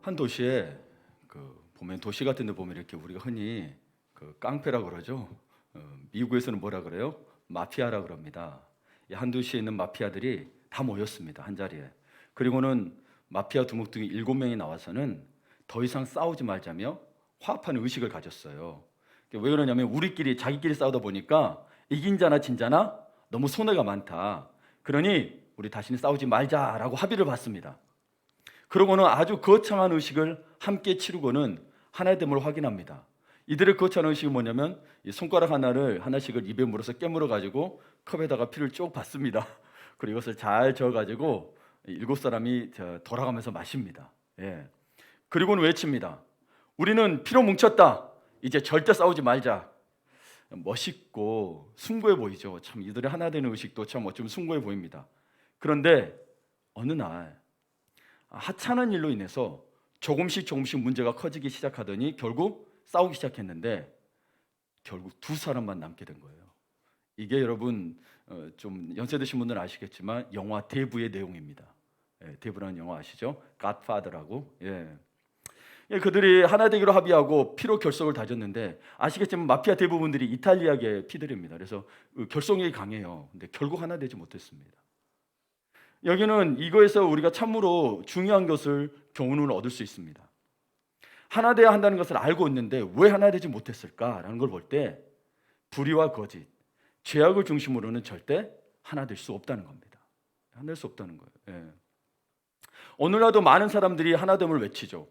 한 도시에 보면 도시 같은 데 보면 이렇게 우리가 흔히 깡패라고 그러죠. 미국에서는 뭐라 그래요? 마피아라 그럽니다. 이 한 도시에 있는 마피아들이 다 모였습니다. 한 자리에. 그리고는 마피아 두목둥이 7명이 나와서는 더 이상 싸우지 말자며 화합하는 의식을 가졌어요. 왜 그러냐면 우리끼리 자기끼리 싸우다 보니까 이긴 자나 진 자나 너무 손해가 많다. 그러니 우리 다시는 싸우지 말자라고 합의를 받습니다. 그러고는 아주 거창한 의식을 함께 치르고는 하나의 됨을 확인합니다. 이들의 거창한 의식이 뭐냐면 이 손가락 하나씩을 입에 물어서 깨물어 가지고 컵에다가 피를 쭉 붓습니다. 그리고 이것을 잘 저어 가지고 7사람이 돌아가면서 마십니다. 예. 그리고는 외칩니다. 우리는 피로 뭉쳤다. 이제 절대 싸우지 말자. 멋있고 숭고해 보이죠. 참 이들의 하나 되는 의식도 참 어쩌면 숭고해 보입니다. 그런데 어느 날 하찮은 일로 인해서 조금씩 문제가 커지기 시작하더니 결국 싸우기 시작했는데 결국 2사람만 남게 된 거예요. 이게 여러분 좀 연세 드신 분들은 아시겠지만 영화 대부의 내용입니다. 대부라는 영화 아시죠? 갓파더라고. 그들이 하나 되기로 합의하고 피로 결속을 다졌는데 아시겠지만 마피아 대부분들이 이탈리아계 피들입니다. 그래서 결속력이 강해요. 근데 결국 하나 되지 못했습니다. 여기는 이거에서 우리가 참으로 중요한 것을 교훈을 얻을 수 있습니다. 하나 돼야 한다는 것을 알고 있는데 왜 하나 되지 못했을까라는 걸 볼 때 불의와 거짓, 죄악을 중심으로는 절대 하나 될 수 없다는 겁니다. 하나 될 수 없다는 거예요. 오늘날도 많은 사람들이 하나됨을 외치죠.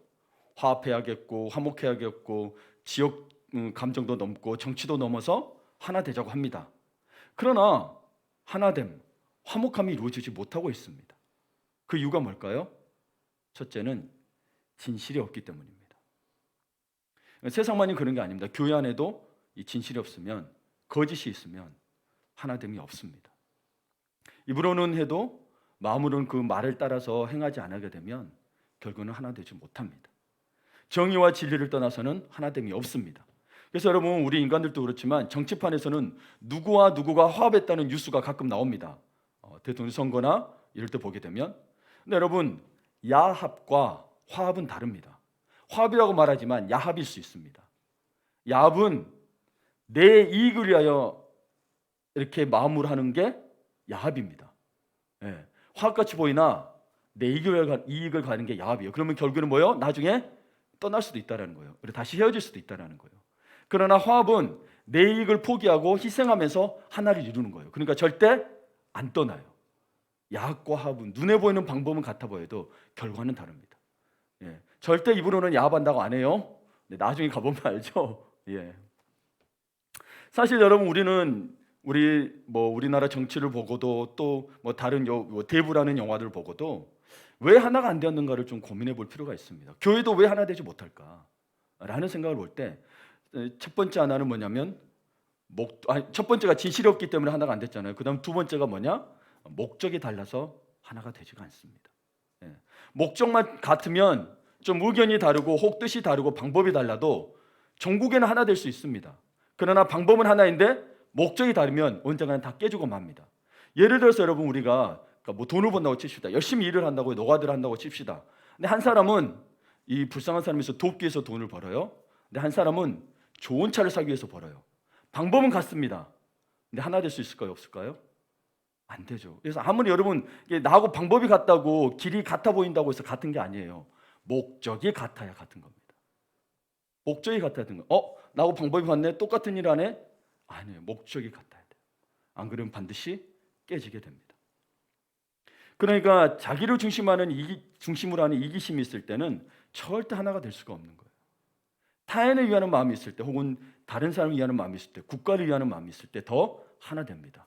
화합해야겠고 화목해야겠고 지역 감정도 넘고 정치도 넘어서 하나 되자고 합니다. 그러나 하나됨, 화목함이 이루어지지 못하고 있습니다. 그 이유가 뭘까요? 첫째는 진실이 없기 때문입니다. 세상만이 그런 게 아닙니다. 교회 안에도 이 진실이 없으면, 거짓이 있으면 하나됨이 없습니다. 입으로는 해도 마음으로는 그 말을 따라서 행하지 않게 되면 결국은 하나 되지 못합니다. 정의와 진리를 떠나서는 하나됨이 없습니다. 그래서 여러분 우리 인간들도 그렇지만 정치판에서는 누구와 누구가 화합했다는 뉴스가 가끔 나옵니다. 대통령 선거나 이럴 때 보게 되면. 근데 여러분 야합과 화합은 다릅니다. 화합이라고 말하지만 야합일 수 있습니다. 야합은 내 이익을 위하여 이렇게 마음으로 하는 게 야합입니다. 화합같이 보이나 내 이익을 가는 게 야합이에요. 그러면 결국에는 뭐예요? 나중에 떠날 수도 있다는 거예요. 그리고 다시 헤어질 수도 있다는 거예요. 그러나 화합은 내 이익을 포기하고 희생하면서 하나를 이루는 거예요. 그러니까 절대 안 떠나요. 야합과 화합은 눈에 보이는 방법은 같아 보여도 결과는 다릅니다. 절대 입으로는 야합한다고 안 해요. 나중에 가보면 알죠. 사실 여러분 우리나라 정치를 보고도 또 다른 대부라는 영화들을 보고도 왜 하나가 안 되었는가를 좀 고민해 볼 필요가 있습니다. 교회도 왜 하나 되지 못할까라는 생각을 볼 때 첫 번째 하나는 뭐냐면 첫 번째가 진실이 없기 때문에 하나가 안 됐잖아요. 그다음 두 번째가 뭐냐? 목적이 달라서 하나가 되지가 않습니다. 목적만 같으면 좀 의견이 다르고 혹 뜻이 다르고 방법이 달라도 전국에는 하나 될 수 있습니다. 그러나 방법은 하나인데 목적이 다르면 언젠가는 다 깨지고 맙니다. 예를 들어서 여러분 우리가 돈을 번다고 칩시다. 열심히 일을 한다고 노가다를 한다고 칩시다. 근데 한 사람은 이 불쌍한 사람에서 돕기 위해서 돈을 벌어요. 근데 한 사람은 좋은 차를 사기 위해서 벌어요. 방법은 같습니다. 근데 하나 될 수 있을까요? 없을까요? 안 되죠. 그래서 아무리 여러분 나하고 방법이 같다고 길이 같아 보인다고 해서 같은 게 아니에요. 목적이 같아야 같은 겁니다. 목적이 같아야 되는 거예요. 나하고 방법이 같네? 똑같은 일 하네? 아니에요. 목적이 같아야 돼요. 안 그러면 반드시 깨지게 됩니다. 그러니까 자기를 중심으로 하는 이기심이 있을 때는 절대 하나가 될 수가 없는 거예요. 타인을 위하는 마음이 있을 때 혹은 다른 사람을 위하는 마음이 있을 때 국가를 위하는 마음이 있을 때 더 하나 됩니다.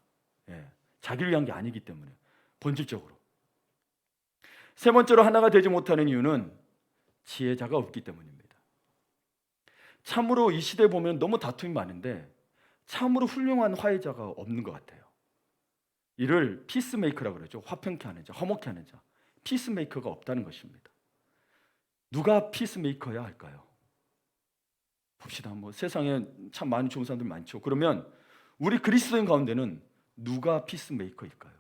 자기를 위한 게 아니기 때문에 본질적으로. 세 번째로 하나가 되지 못하는 이유는 지혜자가 없기 때문입니다. 참으로 이 시대에 보면 너무 다툼이 많은데 참으로 훌륭한 화해자가 없는 것 같아요. 이를 피스메이커라고 그러죠. 화평케 하는 자, 화목케 하는 자. 피스메이커가 없다는 것입니다. 누가 피스메이커야 할까요? 봅시다. 세상에 참 많은 좋은 사람들 많죠. 그러면 우리 그리스도인 가운데는 누가 피스메이커일까요?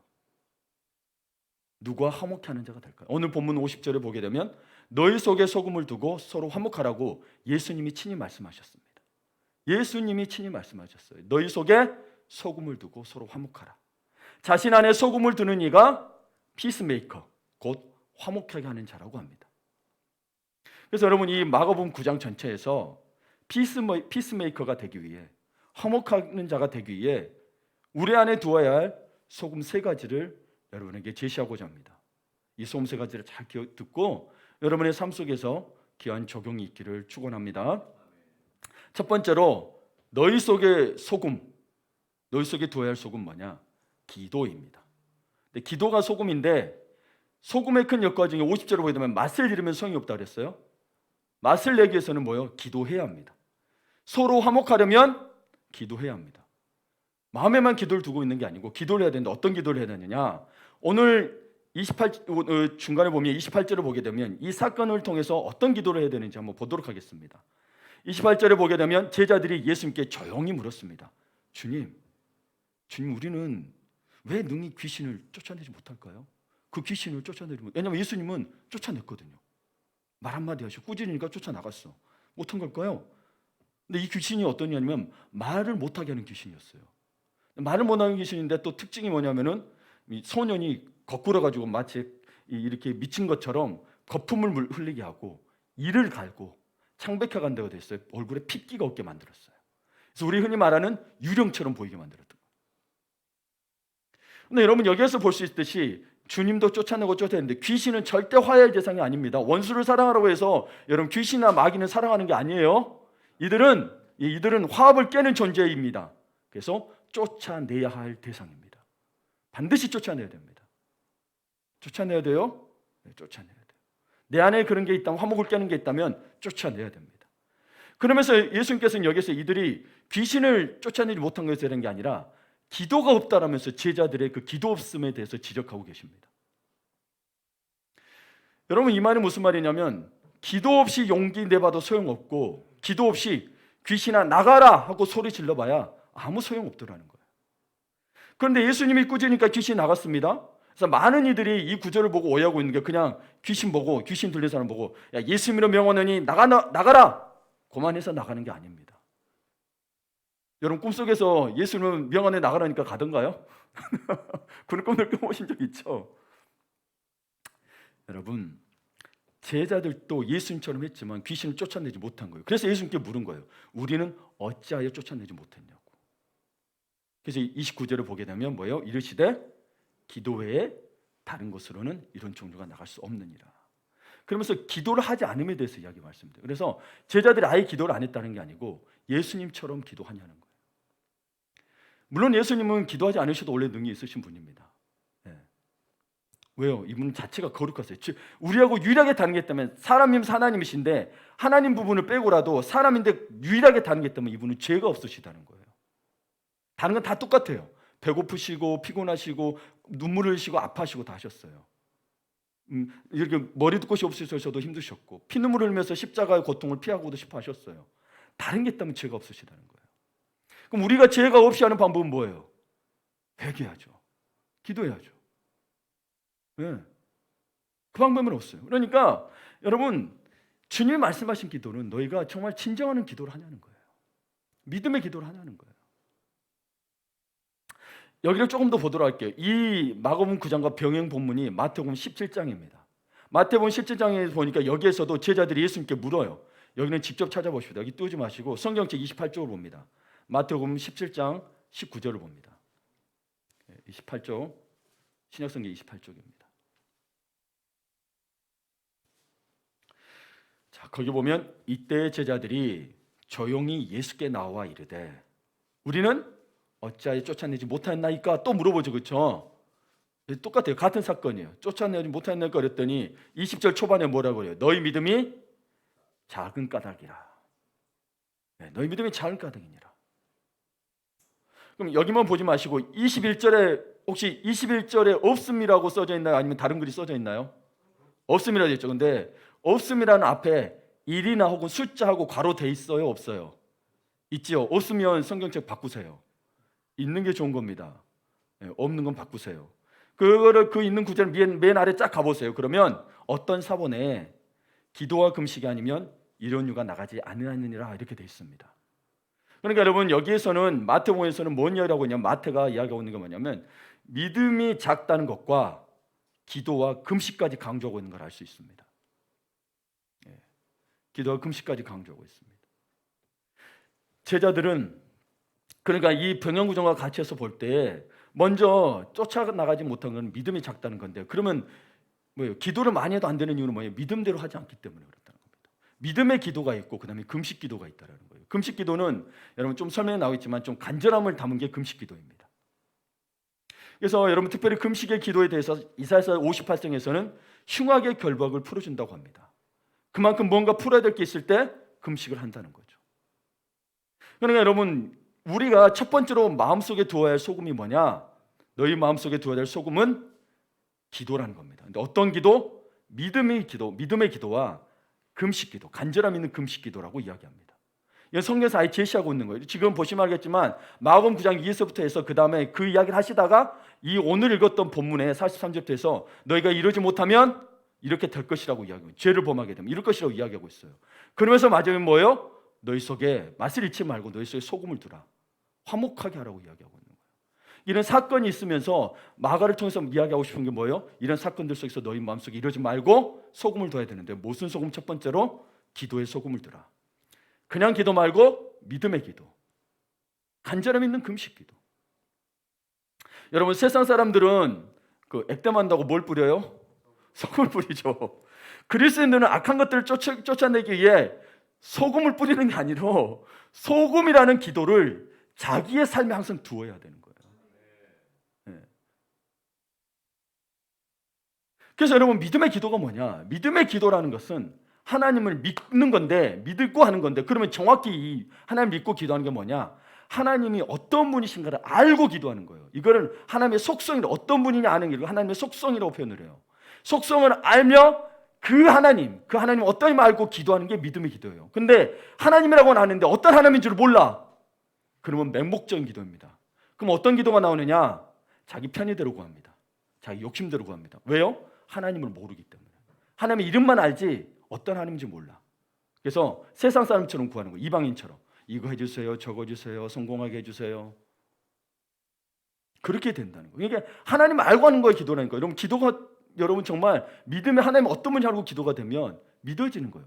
누가 화목케 하는 자가 될까요? 오늘 본문 50절에 보게 되면 너희 속에 소금을 두고 서로 화목하라고 예수님이 친히 말씀하셨습니다. 예수님이 친히 말씀하셨어요. 너희 속에 소금을 두고 서로 화목하라. 자신 안에 소금을 두는 이가 피스메이커, 곧 화목하게 하는 자라고 합니다. 그래서 여러분, 이 마가복음 9장 전체에서 피스메이커가 되기 위해, 화목하는 자가 되기 위해 우리 안에 두어야 할 소금 세 가지를 여러분에게 제시하고자 합니다. 이 소금 세 가지를 잘 듣고 여러분의 삶 속에서 귀한 적용이 있기를 축원합니다. 첫 번째로 너희 속에 두어야 할 소금 뭐냐? 기도입니다. 근데 기도가 소금인데, 소금의 큰 역할 중에 50절을 보게 되면 맛을 잃으면 소용이 없다 그랬어요. 맛을 내기 위해서는 뭐예요? 기도해야 합니다. 서로 화목하려면 기도해야 합니다. 마음에만 기도를 두고 있는 게 아니고 기도를 해야 되는데, 어떤 기도를 해야 되느냐? 오늘 중간에 보면 28절을 보게 되면 이 사건을 통해서 어떤 기도를 해야 되는지 한번 보도록 하겠습니다. 28절에 보게 되면 제자들이 예수님께 조용히 물었습니다. 주님, 우리는 왜 능히 귀신을 쫓아내지 못할까요? 그 귀신을 쫓아내지 못. 왜냐하면 예수님은 쫓아냈거든요. 말 한마디 하시고 꾸짖으니까 쫓아나갔어. 못한 걸까요? 근데 이 귀신이 어떤 냐면 말을 못하게 하는 귀신이었어요. 말을 못하는 귀신인데 또 특징이 뭐냐면은 이 소년이 거꾸로 가지고 마치 이렇게 미친 것처럼 거품을 흘리게 하고 이를 갈고 창백해 간다고 됐어요. 얼굴에 핏기가 없게 만들었어요. 그래서 우리 흔히 말하는 유령처럼 보이게 만들었던 거예요. 근데 여러분, 여기에서 볼 수 있듯이 주님도 쫓아내고 쫓아내는데 귀신은 절대 화해의 대상이 아닙니다. 원수를 사랑하라고 해서 여러분 귀신이나 마귀는 사랑하는 게 아니에요. 이들은 화합을 깨는 존재입니다. 그래서 쫓아내야 할 대상입니다. 반드시 쫓아내야 됩니다. 쫓아내야 돼요? 네, 쫓아내야 돼요. 내 안에 그런 게 있다면, 화목을 깨는 게 있다면 쫓아내야 됩니다. 그러면서 예수님께서는 여기서 이들이 귀신을 쫓아내지 못한 것에 대한 게 아니라 기도가 없다라면서 제자들의 그 기도 없음에 대해서 지적하고 계십니다. 여러분, 이 말이 무슨 말이냐면 기도 없이 용기 내봐도 소용없고 기도 없이 귀신아 나가라 하고 소리 질러봐야 아무 소용없더라는 거예요. 그런데 예수님이 꾸짖으니까 귀신이 나갔습니다. 그래서 많은 이들이 이 구절을 보고 오해하고 있는 게, 그냥 귀신 들린 사람 보고 야, 예수 믿는 명언하니 나가라 그만해서 나가는 게 아닙니다. 여러분, 꿈속에서 예수님은 명언에 나가라니까 가던가요? 그런 꿈을 꿔보신 적 있죠? 여러분, 제자들도 예수님처럼 했지만 귀신을 쫓아내지 못한 거예요. 그래서 예수님께 물은 거예요. 우리는 어찌하여 쫓아내지 못했냐고. 그래서 29절을 보게 되면 뭐예요? 이르시되 기도 외에 다른 곳으로는 이런 종류가 나갈 수 없느니라. 그러면서 기도를 하지 않음에 대해서 이야기 말씀드려요. 그래서 제자들이 아예 기도를 안 했다는 게 아니고 예수님처럼 기도하냐는 거예요. 물론 예수님은 기도하지 않으셔도 원래 능력이 있으신 분입니다. 네. 왜요? 이분 자체가 거룩하세요. 즉 우리하고 유일하게 다른 게 있다면, 사람이면서 하나님이신데 하나님 부분을 빼고라도 사람인데 유일하게 다른 게 있다면 이분은 죄가 없으시다는 거예요. 다른 건 다 똑같아요. 배고프시고 피곤하시고 눈물을 흘리시고 아파하시고 다 하셨어요. 이렇게 머리도 끝이 없으셔도 힘드셨고 피눈물을 흘리면서 십자가의 고통을 피하고도 싶어 하셨어요. 다른 게 있다면 죄가 없으시다는 거예요. 그럼 우리가 죄가 없이 하는 방법은 뭐예요? 회개하죠. 기도해야죠. 네. 그 방법은 없어요. 그러니까 여러분, 주님이 말씀하신 기도는 너희가 정말 진정하는 기도를 하냐는 거예요. 믿음의 기도를 하냐는 거예요. 여기를 조금 더 보도록 할게요. 이 마가복음 9장과 병행 본문이 마태복음 17장입니다. 마태복음 17장에 보니까 여기에서도 제자들이 예수님께 물어요. 여기는 직접 찾아보십시다. 여기 띄우지 마시고 성경책 28쪽을 봅니다. 마태복음 17장 19절을 봅니다. 28쪽, 신약성경 28쪽입니다. 자, 거기 보면 이때 제자들이 조용히 예수께 나와 이르되 우리는 어찌하여 쫓아내지 못하였나이까? 또 물어보죠. 그렇죠? 똑같아요. 같은 사건이에요. 쫓아내지 못하였나이까 그랬더니 20절 초반에 뭐라고 해요? 너희 믿음이 작은 까닭이라. 네, 너희 믿음이 작은 까닭이니라. 그럼 여기만 보지 마시고 21절에 혹시 21절에 없음이라고 써져 있나요? 아니면 다른 글이 써져 있나요? 없음이라고 했죠. 근데 없음이라는 앞에 일이나 혹은 숫자하고 괄호 돼 있어요? 없어요? 있지요. 없으면 성경책 바꾸세요. 있는 게 좋은 겁니다. 없는 건 바꾸세요. 그거를 그 있는 구절 맨 아래 쫙 가보세요. 그러면 어떤 사본에 기도와 금식이 아니면 이런 유가 나가지 아니하느니라 이렇게 되어 있습니다. 그러니까 여러분 여기에서는 마태복음에서는 뭔 이야기라고 하냐면 마태가 이야기하고 있는 게 뭐냐면 믿음이 작다는 것과 기도와 금식까지 강조하고 있는 걸 알 수 있습니다. 기도와 금식까지 강조하고 있습니다. 제자들은 그러니까 이 병영구정과 같이 해서 볼 때 먼저 쫓아나가지 못한 건 믿음이 작다는 건데 그러면 뭐예요? 기도를 많이 해도 안 되는 이유는 뭐예요? 믿음대로 하지 않기 때문에 그렇다는 겁니다. 믿음의 기도가 있고 그다음에 금식 기도가 있다는 거예요. 금식 기도는 여러분 좀 설명에 나오겠지만 좀 간절함을 담은 게 금식 기도입니다. 그래서 여러분 특별히 금식의 기도에 대해서 이사야서 58장에서는 흉악의 결박을 풀어준다고 합니다. 그만큼 뭔가 풀어야 될 게 있을 때 금식을 한다는 거죠. 그러니까 여러분 우리가 첫 번째로 마음속에 두어야 할 소금이 뭐냐? 너희 마음속에 두어야 할 소금은 기도라는 겁니다. 근데 어떤 기도? 믿음의 기도와 금식 기도, 간절함 있는 금식 기도라고 이야기합니다. 이건 성경에서 아예 제시하고 있는 거예요. 지금 보시면 알겠지만 마가복음 9장 2에서부터 해서 그 다음에 그 이야기를 하시다가 이 오늘 읽었던 본문의 43절부터 해서 너희가 이러지 못하면 이렇게 될 것이라고 이야기해요. 죄를 범하게 되면 이럴 것이라고 이야기하고 있어요. 그러면서 마지막에 뭐예요? 너희 속에 맛을 잃지 말고 너희 속에 소금을 두라. 화목하게 하라고 이야기하고 있는 거예요. 이런 사건이 있으면서 마가를 통해서 이야기하고 싶은 게 뭐예요? 이런 사건들 속에서 너희 마음속에 이러지 말고 소금을 둬야 되는데 무슨 소금? 첫 번째로 기도의 소금을 두라. 그냥 기도 말고 믿음의 기도, 간절함 있는 금식 기도. 여러분 세상 사람들은 그 액땜한다고 뭘 뿌려요? 소금을 뿌리죠. 그리스도인들은 악한 것들을 쫓아내기 위해 소금을 뿌리는 게 아니라 소금이라는 기도를 자기의 삶에 항상 두어야 되는 거예요. 네. 그래서 여러분 믿음의 기도가 뭐냐? 믿음의 기도라는 것은 하나님을 믿는 건데 믿고 하는 건데 그러면 정확히 이 하나님 믿고 기도하는 게 뭐냐? 하나님이 어떤 분이신가를 알고 기도하는 거예요. 이거를 하나님의 속성이 어떤 분이냐 아는 게 하나님의 속성이라고 표현을 해요. 속성을 알며 그 하나님 어떤 힘을 알고 기도하는 게 믿음의 기도예요. 근데 하나님이라고는 아는데 어떤 하나님인 줄 몰라. 그러면 맹목적인 기도입니다. 그럼 어떤 기도가 나오느냐? 자기 편의대로 구합니다. 자기 욕심대로 구합니다. 왜요? 하나님을 모르기 때문에. 하나님의 이름만 알지 어떤 하나님인지 몰라. 그래서 세상 사람처럼 구하는 거예요. 이방인처럼. 이거 해주세요. 저거 주세요. 성공하게 해주세요. 그렇게 된다는 거예요. 이게 하나님 알고 하는 거에 기도라는 거예요. 여러분 기도가 여러분 정말 믿음에 하나님 어떤 분인지 알고 기도가 되면 믿어지는 거예요.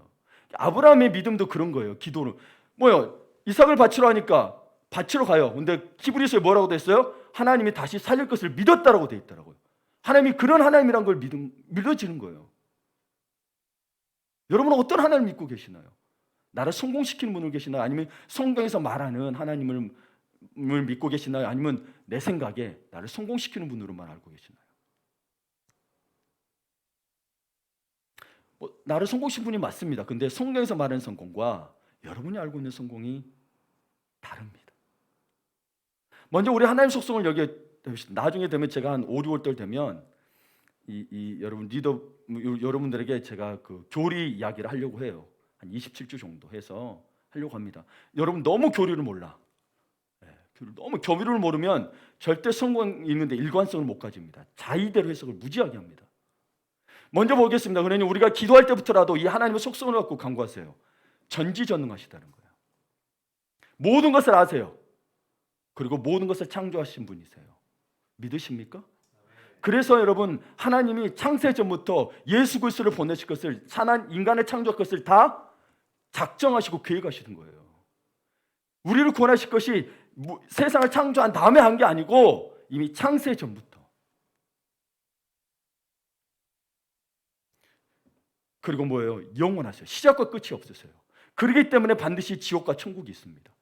아브라함의 믿음도 그런 거예요. 기도는 뭐요? 이삭을 바치러 하니까 바치러 가요. 근데 히브리서에 뭐라고 돼 있어요? 하나님이 다시 살릴 것을 믿었다라고 돼 있더라고요. 하나님이 그런 하나님이란 걸 믿어지는 거예요. 여러분은 어떤 하나님을 믿고 계시나요? 나를 성공시키는 분을 계시나요? 아니면 성경에서 말하는 하나님을 믿고 계시나요? 아니면 내 생각에 나를 성공시키는 분으로만 알고 계시나요? 나를 성공시키는 분이 맞습니다. 근데 성경에서 말하는 성공과 여러분이 알고 있는 성공이 다릅니다. 먼저 우리 하나님 속성을 여기에 나중에 되면 제가 한 5, 6월 되면 여러분 리더 여러분들에게 제가 그 교리 이야기를 하려고 해요. 한 27주 정도 해서 하려고 합니다. 여러분 너무 교리를 몰라. 너무 교리를 모르면 절대 성공 있는데 일관성을 못 가집니다. 자의대로 해석을 무지하게 합니다. 먼저 보겠습니다. 그러니 우리가 기도할 때부터라도 이 하나님의 속성을 갖고 간구하세요. 전지전능하시다는 거예요. 모든 것을 아세요. 그리고 모든 것을 창조하신 분이세요. 믿으십니까? 그래서 여러분 하나님이 창세 전부터 예수 그리스도를 보내실 것을 인간을 창조할 것을 다 작정하시고 계획하시는 거예요. 우리를 구원하실 것이 세상을 창조한 다음에 한 게 아니고 이미 창세 전부터. 그리고 뭐예요? 영원하세요. 시작과 끝이 없으세요. 그렇기 때문에 반드시 지옥과 천국이 있습니다.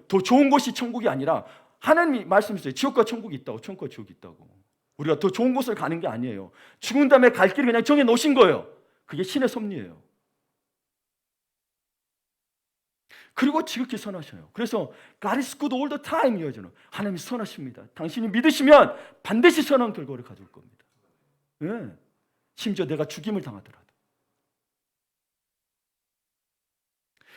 더 좋은 곳이 천국이 아니라 하나님이 말씀하셨어요. 지옥과 천국이 있다고, 천국과 지옥이 있다고. 우리가 더 좋은 곳을 가는 게 아니에요. 죽은 다음에 갈 길을 그냥 정해 놓으신 거예요. 그게 신의 섭리예요. 그리고 지극히 선하셔요. 그래서 God is good all the time 이어지는 하나님이 선하십니다. 당신이 믿으시면 반드시 선한 결과를 가져올 겁니다. 네. 심지어 내가 죽임을 당하더라도.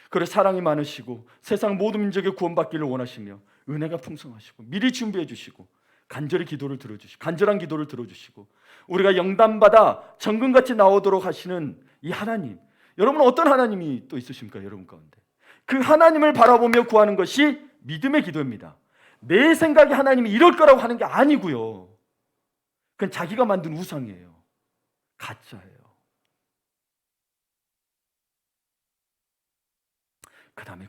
그래 사랑이 많으시고 세상 모든 민족의 구원받기를 원하시며 은혜가 풍성하시고 미리 준비해 주시고 간절히 기도를 들어주시고 간절한 기도를 들어주시고 우리가 영담받아 정금같이 나오도록 하시는 이 하나님, 여러분은 어떤 하나님이 또 있으십니까? 여러분 가운데 그 하나님을 바라보며 구하는 것이 믿음의 기도입니다. 내 생각에 하나님이 이럴 거라고 하는 게 아니고요, 그건 자기가 만든 우상이에요. 가짜예요. 그 다음에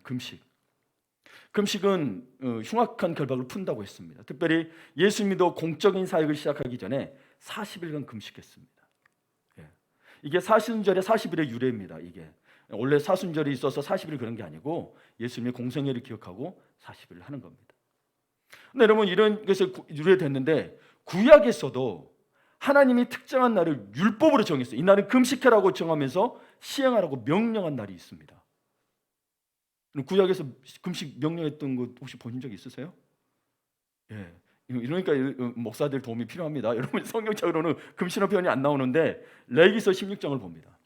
금식은 흉악한 결박을 푼다고 했습니다. 특별히 예수 믿어 공적인 사역을 시작하기 전에 40일간 금식했습니다. 예. 이게 사순절의 40일의 유래입니다. 이게 원래 사순절이 있어서 40일 그런 게 아니고 예수님의 공생애를 기억하고 40일을 하는 겁니다. 근데 여러분, 이런 것에 유래됐는데 구약에서도 하나님이 특정한 날을 율법으로 정했어요. 이 날은 금식해라고 정하면서 시행하라고 명령한 날이 있습니다. 구약에서 금식 명령했던 거 혹시 보신 적 있으세요? 예. 이러니까 목사들 도움이 필요합니다. 여러분, 성경적으로는 금식의 표현이 안 나오는데 레위기서 16장을 봅니다.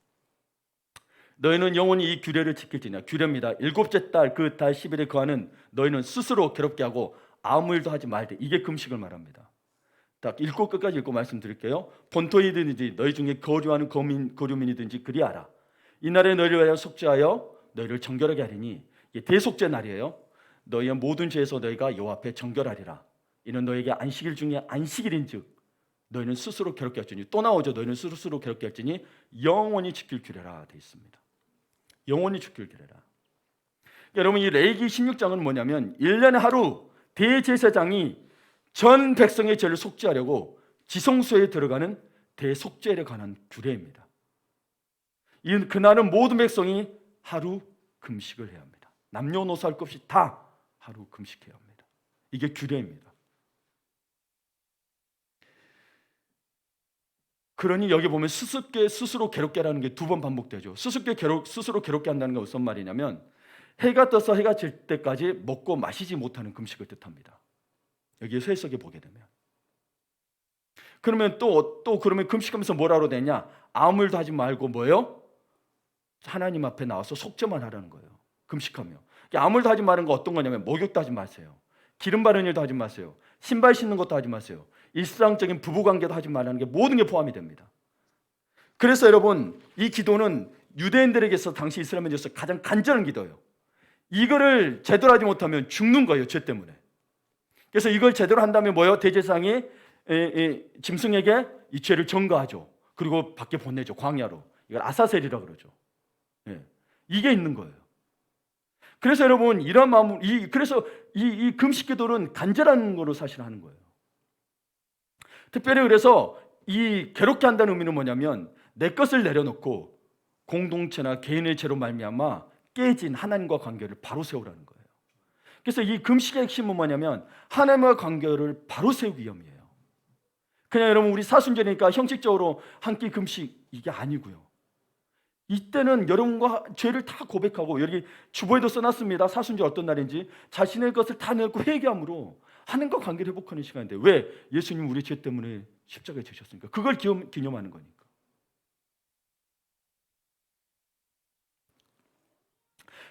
너희는 영원히 이 규례를 지킬지냐. 규례입니다. 일곱째 달 그 달 10일에 거하는 너희는 스스로 괴롭게 하고 아무 일도 하지 말되. 이게 금식을 말합니다. 딱 읽고 끝까지 읽고 말씀드릴게요. 본토이든지 너희 중에 거류하는 거류민이든지 그리하라. 이날에 너희를 위하여 속죄하여 너희를 정결하게 하리니, 이게 대속죄 날이에요. 너희의 모든 죄에서 너희가 여호와 앞에 정결하리라. 이는 너희에게 안식일 중에 안식일인즉 너희는 스스로 괴롭게 할지니, 또 나오죠. 너희는 스스로 괴롭게 할지니 영원히 지킬 규례라 되어 있습니다. 영원히 지킬 규례라. 여러분, 이 레위기 16장은 뭐냐면 1년에 하루 대제사장이 전 백성의 죄를 속죄하려고 지성소에 들어가는 대속죄에 관한 규례입니다. 그날은 모든 백성이 하루 금식을 해야 합니다. 남녀노소 할 것 없이 다 하루 금식해야 합니다. 이게 규례입니다. 그러니 여기 보면 스스로 괴롭게라는 게 두 번 반복되죠. 스스로 괴롭게 한다는 게 무슨 말이냐면 해가 떠서 해가 질 때까지 먹고 마시지 못하는 금식을 뜻합니다. 여기에서 해석해 보게 되면, 그러면 또 그러면 금식하면서 뭐라고 되냐? 아무 일도 하지 말고 뭐예요? 하나님 앞에 나와서 속죄만 하라는 거예요. 금식하며. 아무 일도 하지 말는 거 어떤 거냐면 목욕도 하지 마세요. 기름 바르는 일도 하지 마세요. 신발 신는 것도 하지 마세요. 일상적인 부부관계도 하지 말라는 게 모든 게 포함이 됩니다. 그래서 여러분, 이 기도는 유대인들에게서 당시 이스라엘에서 가장 간절한 기도예요. 이거를 제대로 하지 못하면 죽는 거예요, 죄 때문에. 그래서 이걸 제대로 한다면 뭐예요? 대제사장이 짐승에게 이 죄를 전가하죠. 그리고 밖에 보내죠, 광야로. 이걸 아사셀이라고 그러죠. 예. 이게 있는 거예요. 그래서 여러분, 이런 마음, 그래서 이 금식 기도는 간절한 거로 사실 하는 거예요. 특별히 그래서 이 괴롭게 한다는 의미는 뭐냐면 내 것을 내려놓고 공동체나 개인의 죄로 말미암아 깨진 하나님과 관계를 바로 세우라는 거예요. 그래서 이 금식의 핵심은 뭐냐면 하나님과 관계를 바로 세우기 위함이에요. 그냥 여러분, 우리 사순절이니까 형식적으로 한 끼 금식 이게 아니고요. 이때는 여러분과 죄를 다 고백하고, 여기 주보에도 써놨습니다. 사순절 어떤 날인지. 자신의 것을 다 내놓고 회개함으로 하나님과 관계를 회복하는 시간인데, 왜? 예수님 우리 죄 때문에 십자가에 지셨으니까. 그걸 기념하는 거니까.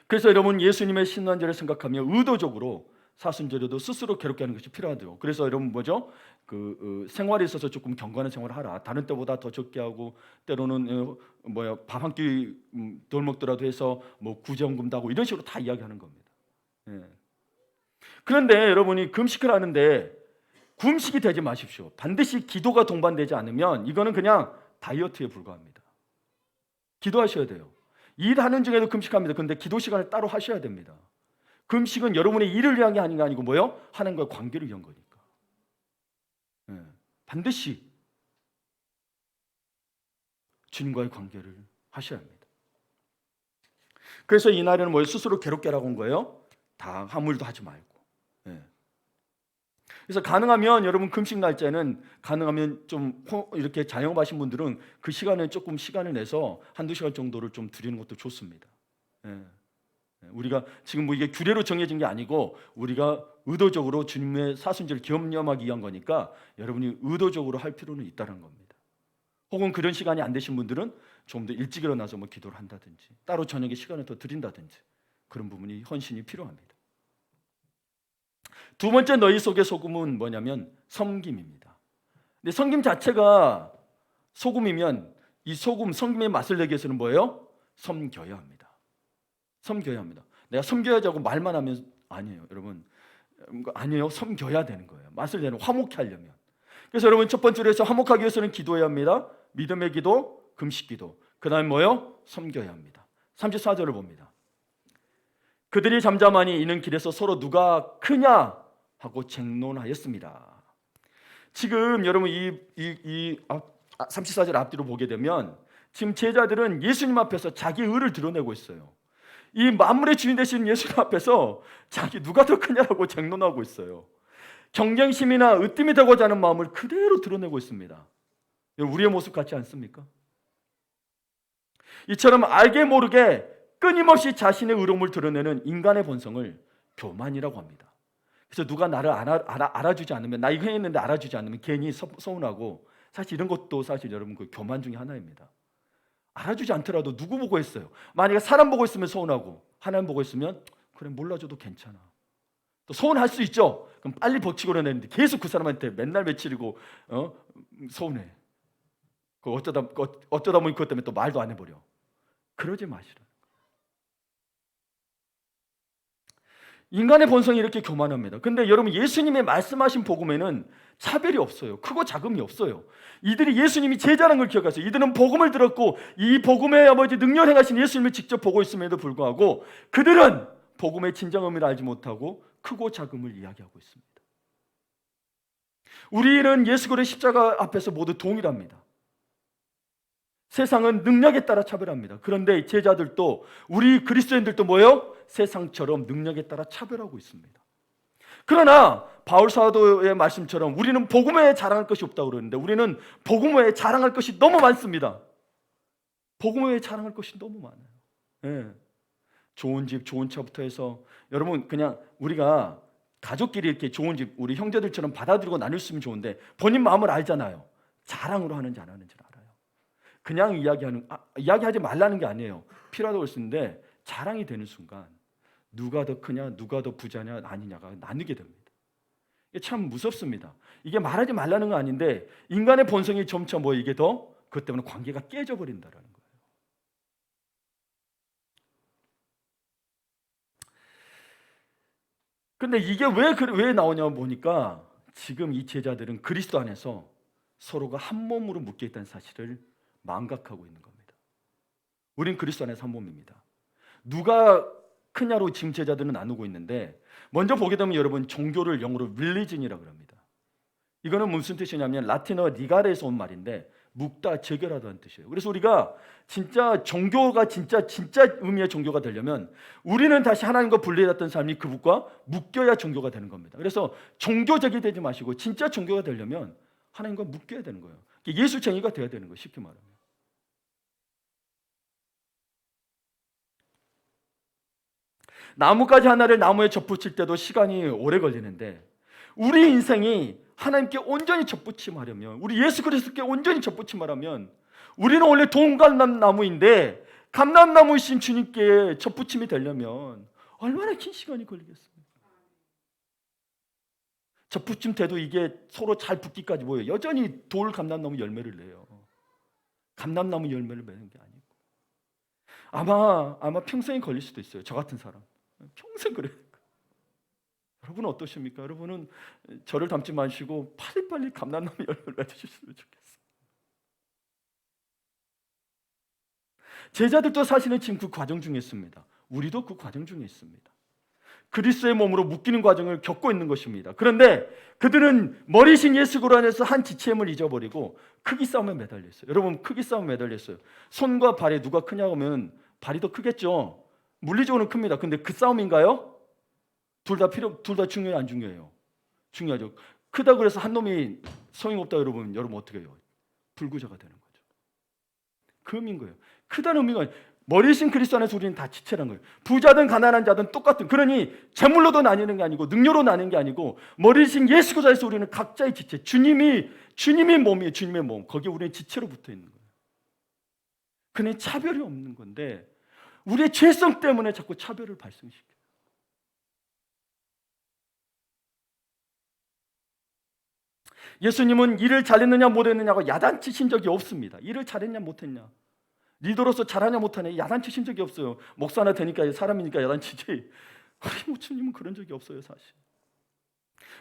그래서 여러분, 예수님의 신난절을 생각하며 의도적으로 사순절에도 스스로 괴롭게 하는 것이 필요하죠. 그래서 여러분 뭐죠? 생활에 있어서 조금 경건한 생활을 하라. 다른 때보다 더 적게 하고, 때로는 밥 한 끼 덜 먹더라도 해서 뭐 구제헌금도 하고, 이런 식으로 다 이야기하는 겁니다. 예. 그런데 여러분이 금식을 하는데 금식이 되지 마십시오. 반드시 기도가 동반되지 않으면 이거는 그냥 다이어트에 불과합니다. 기도하셔야 돼요. 일하는 중에도 금식합니다. 그런데 기도 시간을 따로 하셔야 됩니다. 금식은 여러분의 일을 위한 게 아니고 뭐예요? 하나님과의 관계를 위한 거니까. 네. 반드시 주님과의 관계를 하셔야 합니다. 그래서 이날에는 뭐예요? 스스로 괴롭게 하라고 한 거예요? 다 아무 일도 하지 말고. 네. 그래서 가능하면 여러분, 금식 날짜는 가능하면 좀 이렇게 자영업하신 분들은 그 시간에 조금 시간을 내서 한두 시간 정도를 좀 드리는 것도 좋습니다. 네. 우리가 지금 뭐 이게 규례로 정해진 게 아니고 우리가 의도적으로 주님의 사순절을 기념하기 위한 거니까 여러분이 의도적으로 할 필요는 있다는 겁니다. 혹은 그런 시간이 안 되신 분들은 좀 더 일찍 일어나서 뭐 기도를 한다든지 따로 저녁에 시간을 더 드린다든지 그런 부분이 헌신이 필요합니다. 두 번째 너희 속의 소금은 뭐냐면 섬김입니다. 근데 섬김 자체가 소금이면 이 소금, 섬김의 맛을 내기 위해서는 뭐예요? 섬겨야 합니다. 섬겨야 합니다. 내가 섬겨야자고 말만 하면 아니에요, 여러분. 아니에요. 섬겨야 되는 거예요. 맛을 내는, 화목케 하려면. 그래서 여러분, 첫 번째로 해서 화목하기 위해서는 기도해야 합니다. 믿음의 기도, 금식 기도. 그 다음에 뭐요? 섬겨야 합니다. 34절을 봅니다. 그들이 잠잠하니 이는 길에서 서로 누가 크냐 하고 쟁론하였습니다. 지금 여러분 34절 앞뒤로 보게 되면 지금 제자들은 예수님 앞에서 자기 의를 드러내고 있어요. 이 만물의 주인 되신 예수님 앞에서 자기 누가 더 크냐라고 쟁론하고 있어요. 경쟁심이나 으뜸이 되고자 하는 마음을 그대로 드러내고 있습니다. 우리의 모습 같지 않습니까? 이처럼 알게 모르게 끊임없이 자신의 의로움을 드러내는 인간의 본성을 교만이라고 합니다. 그래서 누가 나를 알아주지 않으면, 나 이거 했는데 알아주지 않으면 괜히 서운하고, 사실 이런 것도 사실 여러분 그 교만 중에 하나입니다. 알아주지 않더라도 누구 보고 했어요? 만약에 사람 보고 있으면 서운하고, 하나님 보고 있으면 그래 몰라줘도 괜찮아. 또 서운할 수 있죠. 그럼 빨리 버티고 내는데 계속 그 사람한테 맨날 며칠이고 서운해. 어쩌다 보니 그것 때문에 또 말도 안 해버려. 그러지 마시라. 인간의 본성이 이렇게 교만합니다. 근데 여러분, 예수님의 말씀하신 복음에는 차별이 없어요. 크고 작음이 없어요. 이들이 예수님이 제자라는 걸 기억하세요. 이들은 복음을 들었고 이 복음의 아버지 능력 행하신 예수님을 직접 보고 있음에도 불구하고 그들은 복음의 진정 의미를 알지 못하고 크고 작음을 이야기하고 있습니다. 우리는 예수 그리스도의 십자가 앞에서 모두 동일합니다. 세상은 능력에 따라 차별합니다. 그런데 제자들도, 우리 그리스도인들도 뭐예요? 세상처럼 능력에 따라 차별하고 있습니다. 그러나 바울 사도의 말씀처럼 우리는 복음 외에 자랑할 것이 없다고 그러는데 우리는 복음 외에 자랑할 것이 너무 많습니다. 복음 외에 자랑할 것이 너무 많아요. 네. 좋은 집, 좋은 차부터 해서, 여러분 그냥 우리가 가족끼리 이렇게 좋은 집, 우리 형제들처럼 받아들이고 나눌 수 있으면 좋은데 본인 마음을 알잖아요. 자랑으로 하는지 안 하는지를 알아요. 그냥 이야기하지 말라는 게 아니에요. 필요하다고 했는데 자랑이 되는 순간 누가 더 크냐, 누가 더 부자냐 아니냐가 나뉘게 됩니다. 이게 참 무섭습니다. 이게 말하지 말라는 건 아닌데 인간의 본성이 점차 이게 더 그것 때문에 관계가 깨져버린다는 거예요. 근데 이게 왜 나오냐 보니까 지금 이 제자들은 그리스도 안에서 서로가 한 몸으로 묶여 있다는 사실을 망각하고 있는 겁니다. 우린 그리스도 안에서 한 몸입니다. 누가 크냐로 지금 제자들은 나누고 있는데, 먼저 보게 되면 여러분 종교를 영어로 religion이라고 합니다. 이거는 무슨 뜻이냐면 라틴어 니가레에서 온 말인데 묶다, 제결하다는 뜻이에요. 그래서 우리가 진짜 종교가 진짜 의미의 종교가 되려면 우리는 다시 하나님과 분리됐던 삶이 그분과 묶여야 종교가 되는 겁니다. 그래서 종교적이 되지 마시고 진짜 종교가 되려면 하나님과 묶여야 되는 거예요. 예수쟁이가 되어야 되는 거예요. 쉽게 말하면. 나뭇가지 하나를 나무에 접붙일 때도 시간이 오래 걸리는데 우리 인생이 하나님께 온전히 접붙임하려면, 우리 예수 그리스도께 온전히 접붙임하려면 우리는 원래 동감람나무인데 감람나무이신 주님께 접붙임이 되려면 얼마나 긴 시간이 걸리겠습니까? 접붙임 돼도 이게 서로 잘 붙기까지 뭐예요? 여전히 돌 감람나무 열매를 내요. 감람나무 열매를 맺는 게 아니고 아마 평생이 걸릴 수도 있어요. 저 같은 사람 평생 그래요. 여러분은 어떠십니까? 여러분은 저를 닮지 마시고 빨리빨리 감람나무 열매를 맺으셨으면 좋겠어요. 제자들도 사실은 지금 그 과정 중에 있습니다. 우리도 그 과정 중에 있습니다. 그리스도의 몸으로 묶이는 과정을 겪고 있는 것입니다. 그런데 그들은 머리신 예수 그리스도 안에서 한 지체임을 잊어버리고 크기 싸움에 매달려 있어요. 여러분, 크기 싸움에 매달려 있어요. 손과 발이 누가 크냐고 하면 발이 더 크겠죠. 물리적으로는 큽니다. 근데 그 싸움인가요? 둘 다 중요해요, 안 중요해요? 중요하죠. 크다고 해서 한 놈이 소용없다 여러분 어떻게 해요? 불구자가 되는 거죠. 그 의미인 거예요. 크다는 의미가, 머리신 그리스도 안에서 우리는 다 지체라는 거예요. 부자든 가난한 자든 똑같은, 그러니 재물로도 나뉘는 게 아니고 능력으로 나뉘는 게 아니고 머리신 예수 그리스도 안에서 우리는 각자의 지체, 주님의 몸이에요. 주님의 몸. 거기에 우리는 지체로 붙어 있는 거예요. 그는 차별이 없는 건데 우리의 죄성 때문에 자꾸 차별을 발생시켜요. 예수님은 일을 잘했느냐 못했느냐고 야단치신 적이 없습니다. 일을 잘했냐 못했냐, 리더로서 잘하냐 못하냐 야단치신 적이 없어요. 목사나 되니까 사람이니까 야단치지 우리 모주님은 그런 적이 없어요 사실.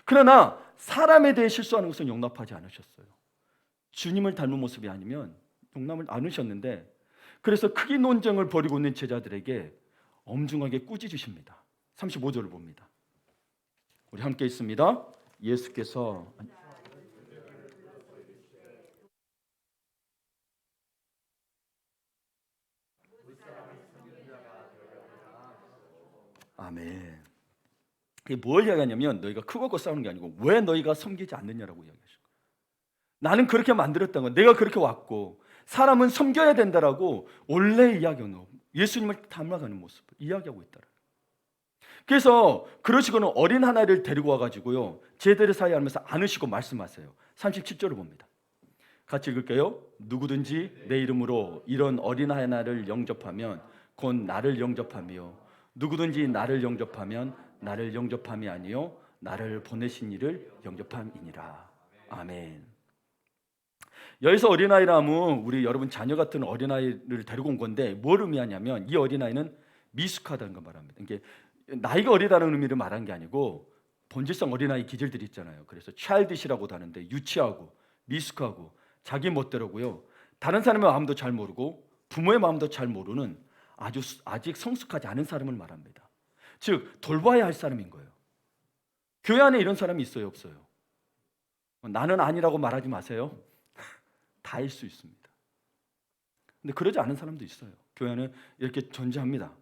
그러나 사람에 대해 실수하는 것은 용납하지 않으셨어요. 주님을 닮은 모습이 아니면 용납을 않으셨는데, 그래서 크게 논쟁을 벌이고 있는 제자들에게 엄중하게 꾸짖으십니다. 35절을 봅니다. 우리 함께 있습니다. 예수께서 아멘. 이게 뭘 이야기하냐면 너희가 크고 싸우는 게 아니고 왜 너희가 섬기지 않느냐라고 이야기하시고, 나는 그렇게 만들었던 건 내가 그렇게 왔고 사람은 섬겨야 된다라고 원래 이야기하는 예수님을 닮아가는 모습을 이야기하고 있다. 그래서 그러시고는 어린 하나를 데리고 와가지고요 제자들 사이에 하면서 안으시고 말씀하세요. 37절을 봅니다. 같이 읽을게요. 누구든지 내 이름으로 이런 어린 하나를 영접하면 곧 나를 영접하며 누구든지 나를 영접하면 나를 영접함이 아니요 나를 보내신 이를 영접함이니라. 아멘. 여기서 어린아이라 하면 우리 여러분 자녀 같은 어린아이를 데리고 온 건데 뭘 의미하냐면 이 어린아이는 미숙하다는 걸 말합니다. 이게 나이가 어리다는 의미를 말한 게 아니고 본질상 어린아이 기질들이 있잖아요. 그래서 childish라고도 하는데 유치하고 미숙하고 자기 멋대로고요, 다른 사람의 마음도 잘 모르고 부모의 마음도 잘 모르는 아직 성숙하지 않은 사람을 말합니다. 즉 돌봐야 할 사람인 거예요. 교회 안에 이런 사람이 있어요 없어요? 나는 아니라고 말하지 마세요. 다일 수 있습니다. 근데 그러지 않은 사람도 있어요. 교회 안에 이렇게 존재합니다.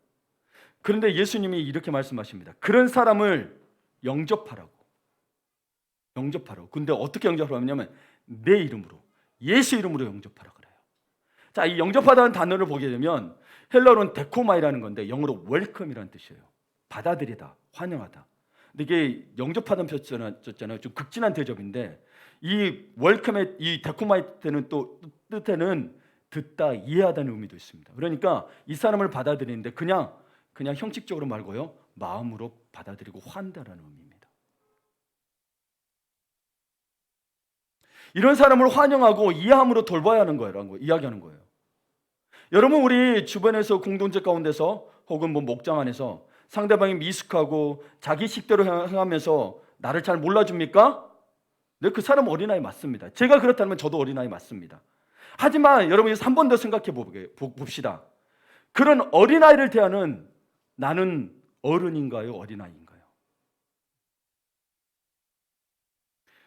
그런데 예수님이 이렇게 말씀하십니다. 그런 사람을 영접하라고. 근데 어떻게 영접하냐면 내 이름으로, 예수 이름으로 영접하라 그래요. 자, 이 영접하다는 단어를 보게 되면 헬라어로는 데코마이라는 건데 영어로 웰컴이라는 뜻이에요. 받아들이다, 환영하다. 근데 이게 영접하다는 표현이잖아요. 좀 극진한 대접인데 이 웰컴의 이 데코마이 때는 또 뜻에는 듣다, 이해하다는 의미도 있습니다. 그러니까 이 사람을 받아들이는데 그냥 형식적으로 말고요, 마음으로 받아들이고 환대하라는 의미입니다. 이런 사람을 환영하고 이해함으로 돌봐야 하는 거라고 이야기하는 거예요. 여러분, 우리 주변에서 공동체 가운데서 혹은 목장 안에서 상대방이 미숙하고 자기 식대로 행하면서 나를 잘 몰라줍니까? 네, 그 사람 어린아이 맞습니다. 제가 그렇다면 저도 어린아이 맞습니다. 하지만 여러분, 여기서 한 번 더 생각해 봅시다. 그런 어린아이를 대하는 나는 어른인가요? 어린아이인가요?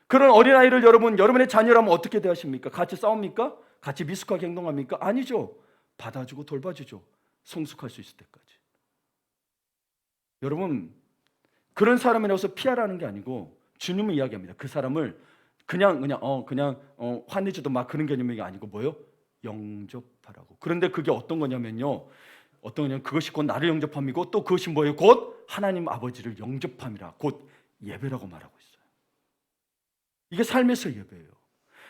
그런 어린아이를 여러분의 자녀라면 어떻게 대하십니까? 같이 싸웁니까? 같이 미숙하게 행동합니까? 아니죠. 받아주고 돌봐주죠. 성숙할 수 있을 때까지. 여러분, 그런 사람이라서 피하라는 게 아니고 주님은 이야기합니다. 그 사람을 그냥 화내지도 막 그런 개념이 아니고 뭐요? 영접하라고. 그런데 그게 어떤 거냐면요. 그것이 곧 나를 영접함이고 또 그것이 뭐예요? 곧 하나님 아버지를 영접함이라. 곧 예배라고 말하고 있어요. 이게 삶에서 예배예요.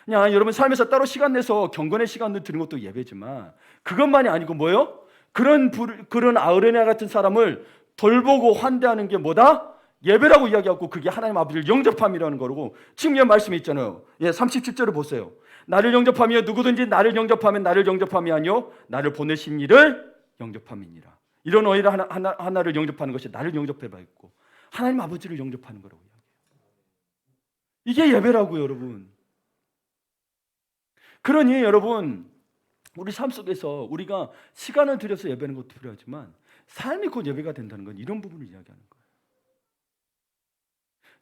그냥 여러분 삶에서 따로 시간 내서 경건의 시간을 드는 것도 예배지만 그것만이 아니고 뭐예요? 그런 아우레냐 같은 사람을 돌보고 환대하는 게 뭐다? 예배라고 이야기하고 그게 하나님 아버지를 영접함이라는 거고, 지금 이 말씀이 있잖아요. 37절을 보세요. 나를 영접하며 누구든지 나를 영접하면 나를 영접함이 아니요 나를 보내신 이를 영접함이니라. 이런 어이를 하나를 영접하는 것이 나를 영접해봐 있고 하나님 아버지를 영접하는 거라고 이야기해요. 이게 예배라고요, 여러분. 그러니 여러분, 우리 삶 속에서 우리가 시간을 들여서 예배하는 것도 필요하지만 삶이 곧 예배가 된다는 건 이런 부분을 이야기하는 거예요.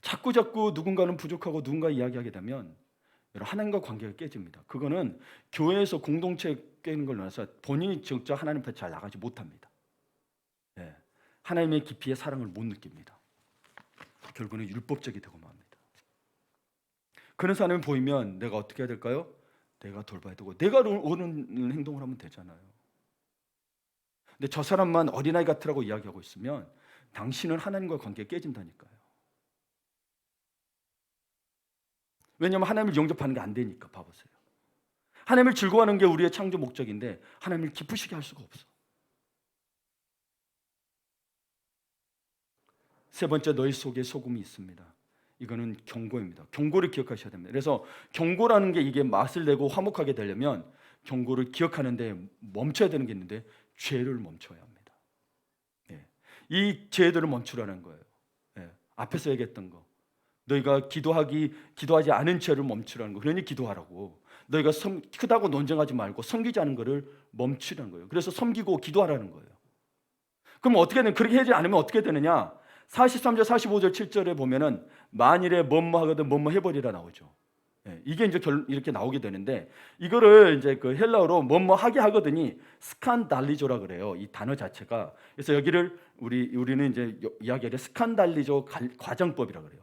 자꾸 누군가는 부족하고 누군가 이야기하게 되면 하나님과 관계가 깨집니다. 그거는 교회에서 공동체 깨는 걸 나서 본인이 직접 하나님 앞에 잘 나가지 못합니다. 네. 하나님의 깊이의 사랑을 못 느낍니다. 결국은 율법적이 되고 맙니다. 그런 사람이 보이면 내가 어떻게 해야 될까요? 내가 돌봐야 되고 내가 오는 행동을 하면 되잖아요. 근데 저 사람만 어린아이 같으라고 이야기하고 있으면 당신은 하나님과 관계가 깨진다니까요. 왜냐하면 하나님을 영접하는 게 안 되니까. 봐보세요. 하나님을 즐거워하는 게 우리의 창조 목적인데 하나님을 기쁘시게 할 수가 없어. 세 번째, 너희 속에 소금이 있습니다. 이거는 경고입니다. 경고를 기억하셔야 됩니다. 그래서 경고라는 게 이게 맛을 내고 화목하게 되려면 경고를 기억하는데 멈춰야 되는 게 있는데 죄를 멈춰야 합니다. 예. 이 죄들을 멈추라는 거예요. 예. 앞에서 얘기했던 거. 너희가 기도하지 않은 죄를 멈추라는 거. 그러니 기도하라고. 너희가 크다고 논쟁하지 말고 섬기지 않은 거를 멈추라는 거예요. 그래서 섬기고 기도하라는 거예요. 그럼 어떻게 되는? 그렇게 하지 않으면 어떻게 되느냐? 43절, 45절, 7절에 보면은 만일에 뭐뭐 하거든 뭐뭐 해버리라 나오죠. 예, 이게 이제 이렇게 나오게 되는데 이거를 이제 그 헬라어로 뭐뭐 하게 하거든이 스칸달리조라 그래요. 이 단어 자체가. 그래서 여기를 우리는 이제 이야기하기에 스칸달리조 과정법이라 그래요.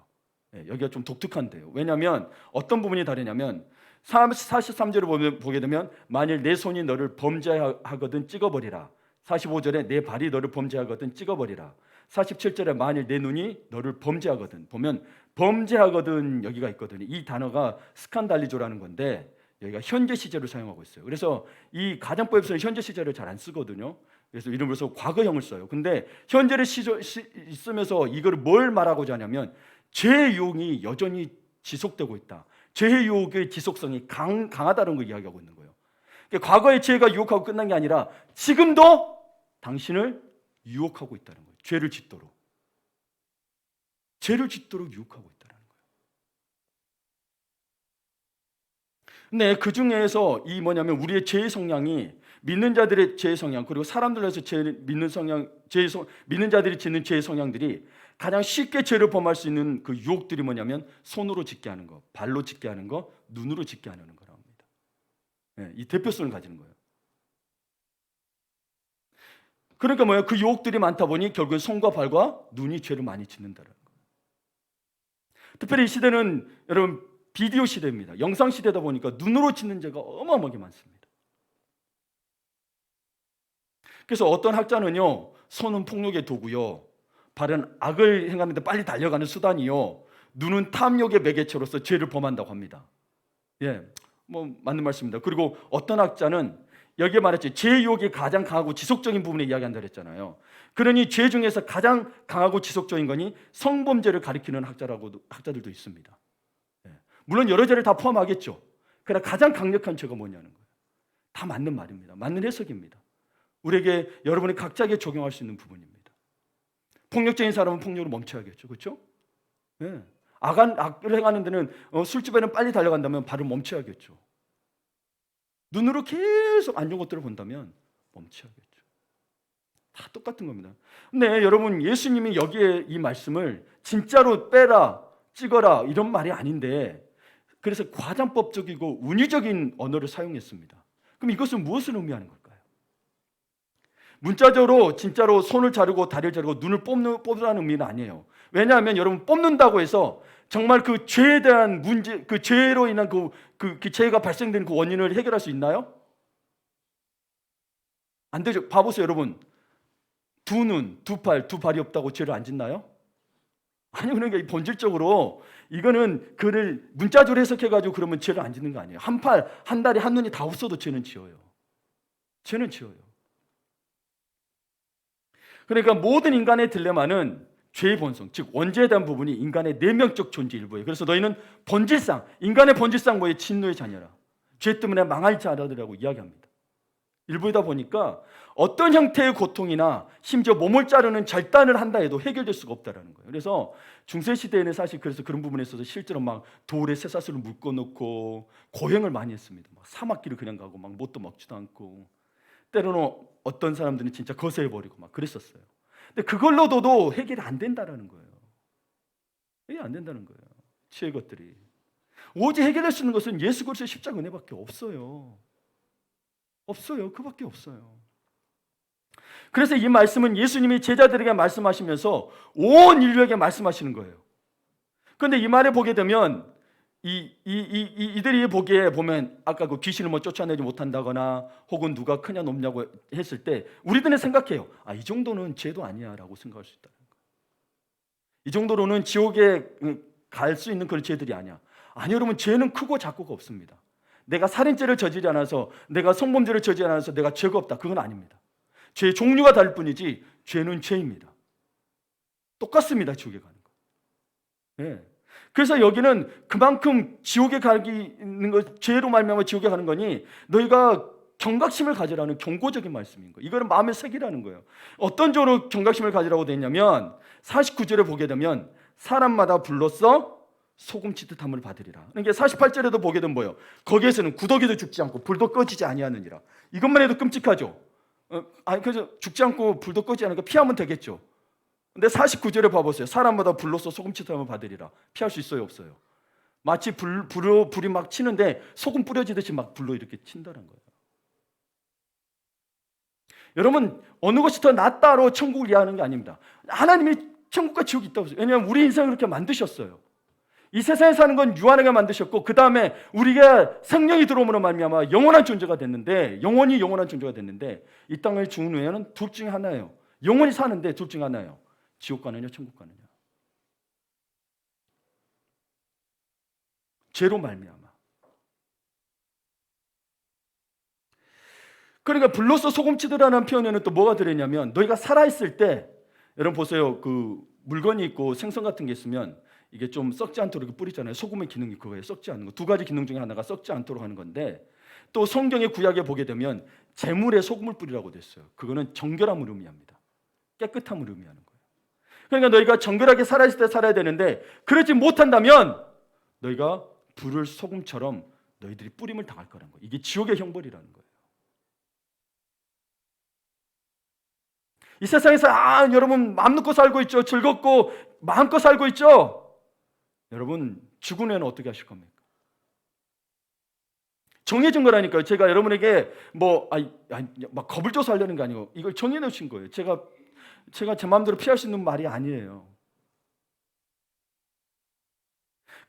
예, 여기가 좀 독특한데요. 왜냐하면 어떤 부분이 다르냐면 43절을 보게 되면 만일 내 손이 너를 범죄하거든 찍어버리라. 45절에 내 발이 너를 범죄하거든 찍어버리라. 47절에 만일 내 눈이 너를 범죄하거든, 보면 범죄하거든 여기가 있거든요. 이 단어가 스칸달리조라는 건데 여기가 현재 시제를 사용하고 있어요. 그래서 이 가정법에서는 현재 시제를 잘 안 쓰거든요. 그래서 이름으로서 과거형을 써요. 근데 현재를 쓰면서 이걸 뭘 말하고자 하냐면 죄의 유혹이 여전히 지속되고 있다. 죄의 유혹의 지속성이 강하다는 걸 이야기하고 있는 거예요. 그러니까 과거의 죄가 유혹하고 끝난 게 아니라 지금도 당신을 유혹하고 있다는 거예요. 죄를 짓도록 유혹하고 있다는 거예요. 근데 그 중에서 이 뭐냐면 우리의 죄의 성향이 믿는 자들의 죄의 성향, 그리고 사람들에서 믿는 자들이 짓는 죄의 성향들이 가장 쉽게 죄를 범할 수 있는 그 유혹들이 뭐냐면 손으로 짓게 하는 거, 발로 짓게 하는 거, 눈으로 짓게 하는 거라고 합니다. 네, 이 대표성을 가지는 거예요. 그러니까 뭐예요? 그 유혹들이 많다 보니 결국엔 손과 발과 눈이 죄를 많이 짓는다는 거예요. 특별히 이 시대는 여러분 비디오 시대입니다. 영상 시대다 보니까 눈으로 짓는 죄가 어마어마하게 많습니다. 그래서 어떤 학자는요, 손은 폭력의 도구요, 발은 악을 행하는데 빨리 달려가는 수단이요, 눈은 탐욕의 매개체로서 죄를 범한다고 합니다. 예, 뭐 맞는 말씀입니다. 그리고 어떤 학자는 여기에 말했죠. 죄의 유혹이 가장 강하고 지속적인 부분에 이야기한다 그랬잖아요. 그러니 죄 중에서 가장 강하고 지속적인 거니 성범죄를 가리키는 학자들도 있습니다. 예. 물론 여러 죄를 다 포함하겠죠. 그러나 가장 강력한 죄가 뭐냐는 거예요. 다 맞는 말입니다. 맞는 해석입니다. 우리에게 여러분이 각자에게 적용할 수 있는 부분입니다. 폭력적인 사람은 폭력을 멈춰야겠죠. 그렇죠? 예. 악을 행하는 데는 술집에는 빨리 달려간다면 발을 멈춰야겠죠. 눈으로 계속 안 좋은 것들을 본다면 멈춰야겠죠. 다 똑같은 겁니다. 근데 여러분, 예수님이 여기에 이 말씀을 진짜로 빼라, 찍어라 이런 말이 아닌데 그래서 과장법적이고 운유적인 언어를 사용했습니다. 그럼 이것은 무엇을 의미하는 걸까요? 문자적으로 진짜로 손을 자르고 다리를 자르고 눈을 뽑으라는 의미는 아니에요. 왜냐하면 여러분, 뽑는다고 해서 정말 그 죄에 대한 문제, 그 죄로 인한 그 죄가 발생된 그 원인을 해결할 수 있나요? 안 되죠. 봐보세요, 여러분. 두 눈, 두 팔, 두 발이 없다고 죄를 안 짓나요? 아니, 그러니까 본질적으로 이거는 그를 문자적으로 해석해가지고 그러면 죄를 안 짓는 거 아니에요. 한 팔, 한 다리, 한 눈이 다 없어도 죄는 지어요. 죄는 지어요. 그러니까 모든 인간의 딜레마는 죄의 본성, 즉 원죄에 대한 부분이 인간의 내면적 존재 일부예요. 그래서 너희는 본질상, 인간의 본질상 뭐예요? 진노의 자녀라. 죄 때문에 망할 자라들이라고 이야기합니다. 일부이다 보니까 어떤 형태의 고통이나 심지어 몸을 자르는 절단을 한다 해도 해결될 수가 없다라는 거예요. 그래서 중세 시대에는 사실 그래서 그런 부분에 있어서 실제로 막 돌에 쇠사슬을 묶어놓고 고행을 많이 했습니다. 막 사막길을 그냥 가고 막 뭣도 먹지도 않고 때로는 어떤 사람들은 진짜 거세해버리고 막 그랬었어요. 근데 그걸로도 해결이 안 된다라는 거예요. 해결이 안 된다는 거예요. 죄의 것들이. 오직 해결할 수 있는 것은 예수 그리스도의 십자가 은혜밖에 없어요. 없어요. 그밖에 없어요. 그래서 이 말씀은 예수님이 제자들에게 말씀하시면서 온 인류에게 말씀하시는 거예요. 그런데 이 말을 보게 되면 이들이 보기에 보면 아까 그 귀신을 뭐 쫓아내지 못한다거나 혹은 누가 크냐 높냐고 했을 때 우리들은 생각해요. 아, 이 정도는 죄도 아니야라고 생각할 수 있다는 거예요. 이 정도로는 지옥에 갈 수 있는 그런 죄들이 아니야. 아니, 여러분, 죄는 크고 작고가 없습니다. 내가 살인죄를 저지르지 않아서, 내가 성범죄를 저지르지 않아서 내가 죄가 없다, 그건 아닙니다. 죄의 종류가 다를 뿐이지 죄는 죄입니다. 똑같습니다. 지옥에 가는 거. 네. 그래서 여기는 그만큼 지옥에 가는 것, 죄로 말미암아 지옥에 가는 거니 너희가 경각심을 가지라는 경고적인 말씀인 거예요. 이거는 마음에 새기라는 거예요. 어떤 쪽으로 경각심을 가지라고 되어 있냐면 49절에 보게 되면 사람마다 불로써 소금 치듯함을 받으리라. 그러니까 48절에도 보게 되면 뭐예요? 거기에서는 구더기도 죽지 않고 불도 꺼지지 아니하느니라. 이것만 해도 끔찍하죠. 그래서 죽지 않고 불도 꺼지지 않으니까 피하면 되겠죠. 근데 49절에 봐보세요. 사람마다 불로써 소금 치듯함을 받으리라. 피할 수 있어요, 없어요? 마치 불이 막 치는데 소금 뿌려지듯이 막 불로 이렇게 친다는 거예요. 여러분, 어느 것이 더 낫다로 천국을 이해하는 게 아닙니다. 하나님이 천국과 지옥이 있다고 했어요. 왜냐하면 우리 인생을 그렇게 만드셨어요. 이 세상에 사는 건 유한하게 만드셨고, 그 다음에 우리가 생명이 들어옴으로 말미암아 영원한 존재가 됐는데, 영원히 영원한 존재가 됐는데, 이 땅을 죽은 후에는 둘 중에 하나예요. 영원히 사는데 둘 중에 하나예요. 지옥 가느냐 천국 가느냐. 죄로 말미암아. 그러니까 불로써 소금 치듯하라는 표현에는 또 뭐가 들어있냐면, 너희가 살아있을 때, 여러분 보세요. 그 물건이 있고 생선 같은 게 있으면 이게 좀 썩지 않도록 이렇게 뿌리잖아요. 소금의 기능이 그거예요. 썩지 않는 거. 두 가지 기능 중에 하나가 썩지 않도록 하는 건데, 또 성경의 구약에 보게 되면 재물에 소금을 뿌리라고 됐어요. 그거는 정결함을 의미합니다. 깨끗함을 의미하는 거예요. 그러니까 너희가 정결하게 살아있을 때 살아야 되는데, 그러지 못한다면 너희가 불을 소금처럼 너희들이 뿌림을 당할 거라는 거예요. 이게 지옥의 형벌이라는 거예요. 이 세상에서 여러분 마음 놓고 살고 있죠. 즐겁고 마음껏 살고 있죠. 여러분 죽은 후에는 어떻게 하실 겁니까? 정해진 거라니까요. 제가 여러분에게 막 겁을 줘서 하려는 게 아니고 이걸 정해 놓으신 거예요. 제가 제 마음대로 피할 수 있는 말이 아니에요.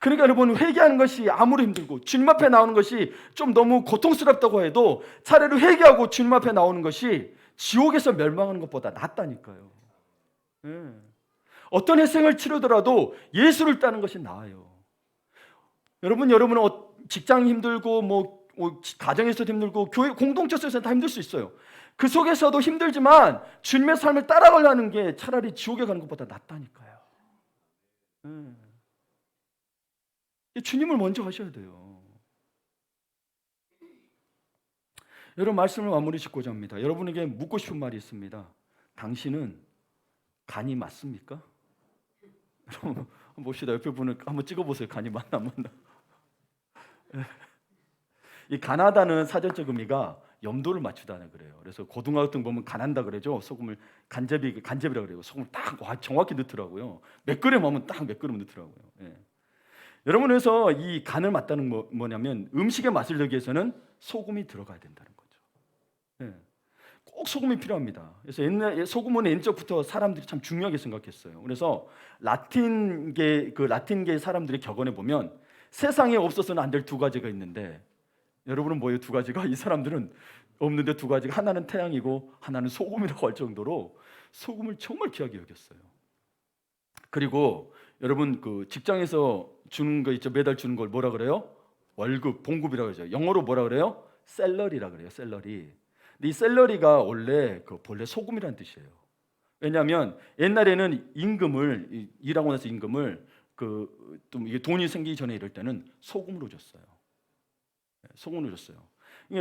그러니까 여러분, 회개하는 것이 아무리 힘들고 주님 앞에 나오는 것이 좀 너무 고통스럽다고 해도 차라리 회개하고 주님 앞에 나오는 것이 지옥에서 멸망하는 것보다 낫다니까요. 네. 어떤 희생을 치르더라도 예수를 따는 것이 나아요. 여러분은 직장이 힘들고 가정에서도 힘들고 교회 공동체에서 다 힘들 수 있어요. 그 속에서도 힘들지만 주님의 삶을 따라가려는 게 차라리 지옥에 가는 것보다 낫다니까요. 주님을 먼저 하셔야 돼요. 여러분, 말씀을 마무리 짓고자 합니다. 여러분에게 묻고 싶은 말이 있습니다. 당신은 간이 맞습니까? 여러분 봅시다. 옆에 분을 한번 찍어보세요. 간이 맞나 안 맞나. 이 간하다는 사전적 의미가 염도를 맞추다는 그래요. 그래서 고등어 같은 거 보면 간한다 그러죠. 소금을 간접이라고 그래요. 소금을 딱 정확히 넣더라고요. 몇 그램 하면 딱 몇 그램 넣더라고요. 예. 여러분, 그래서 이 간을 맞다는 뭐냐면 음식의 맛을 내기 위해서는 소금이 들어가야 된다는 거죠. 예. 꼭 소금이 필요합니다. 그래서 옛날 소금은 옛적부터 사람들이 참 중요하게 생각했어요. 그래서 라틴계 사람들의 격언에 보면 세상에 없어서는 안 될 두 가지가 있는데, 여러분은 뭐예요? 두 가지가? 이 사람들은 없는데 두 가지가, 하나는 태양이고 하나는 소금이라고 할 정도로 소금을 정말 귀하게 여겼어요. 그리고 여러분 그 직장에서 주는 거 있죠? 매달 주는 걸 뭐라 그래요? 월급, 봉급이라고 하죠. 영어로 뭐라 그래요? 셀러리라 그래요. 셀러리. 근데 이 셀러리가 본래 소금이라는 뜻이에요. 왜냐하면 옛날에는 임금을, 일하고 나서 임금을 좀 이게 돈이 생기기 전에 이럴 때는 소금으로 줬어요. 소금으로 줬어요.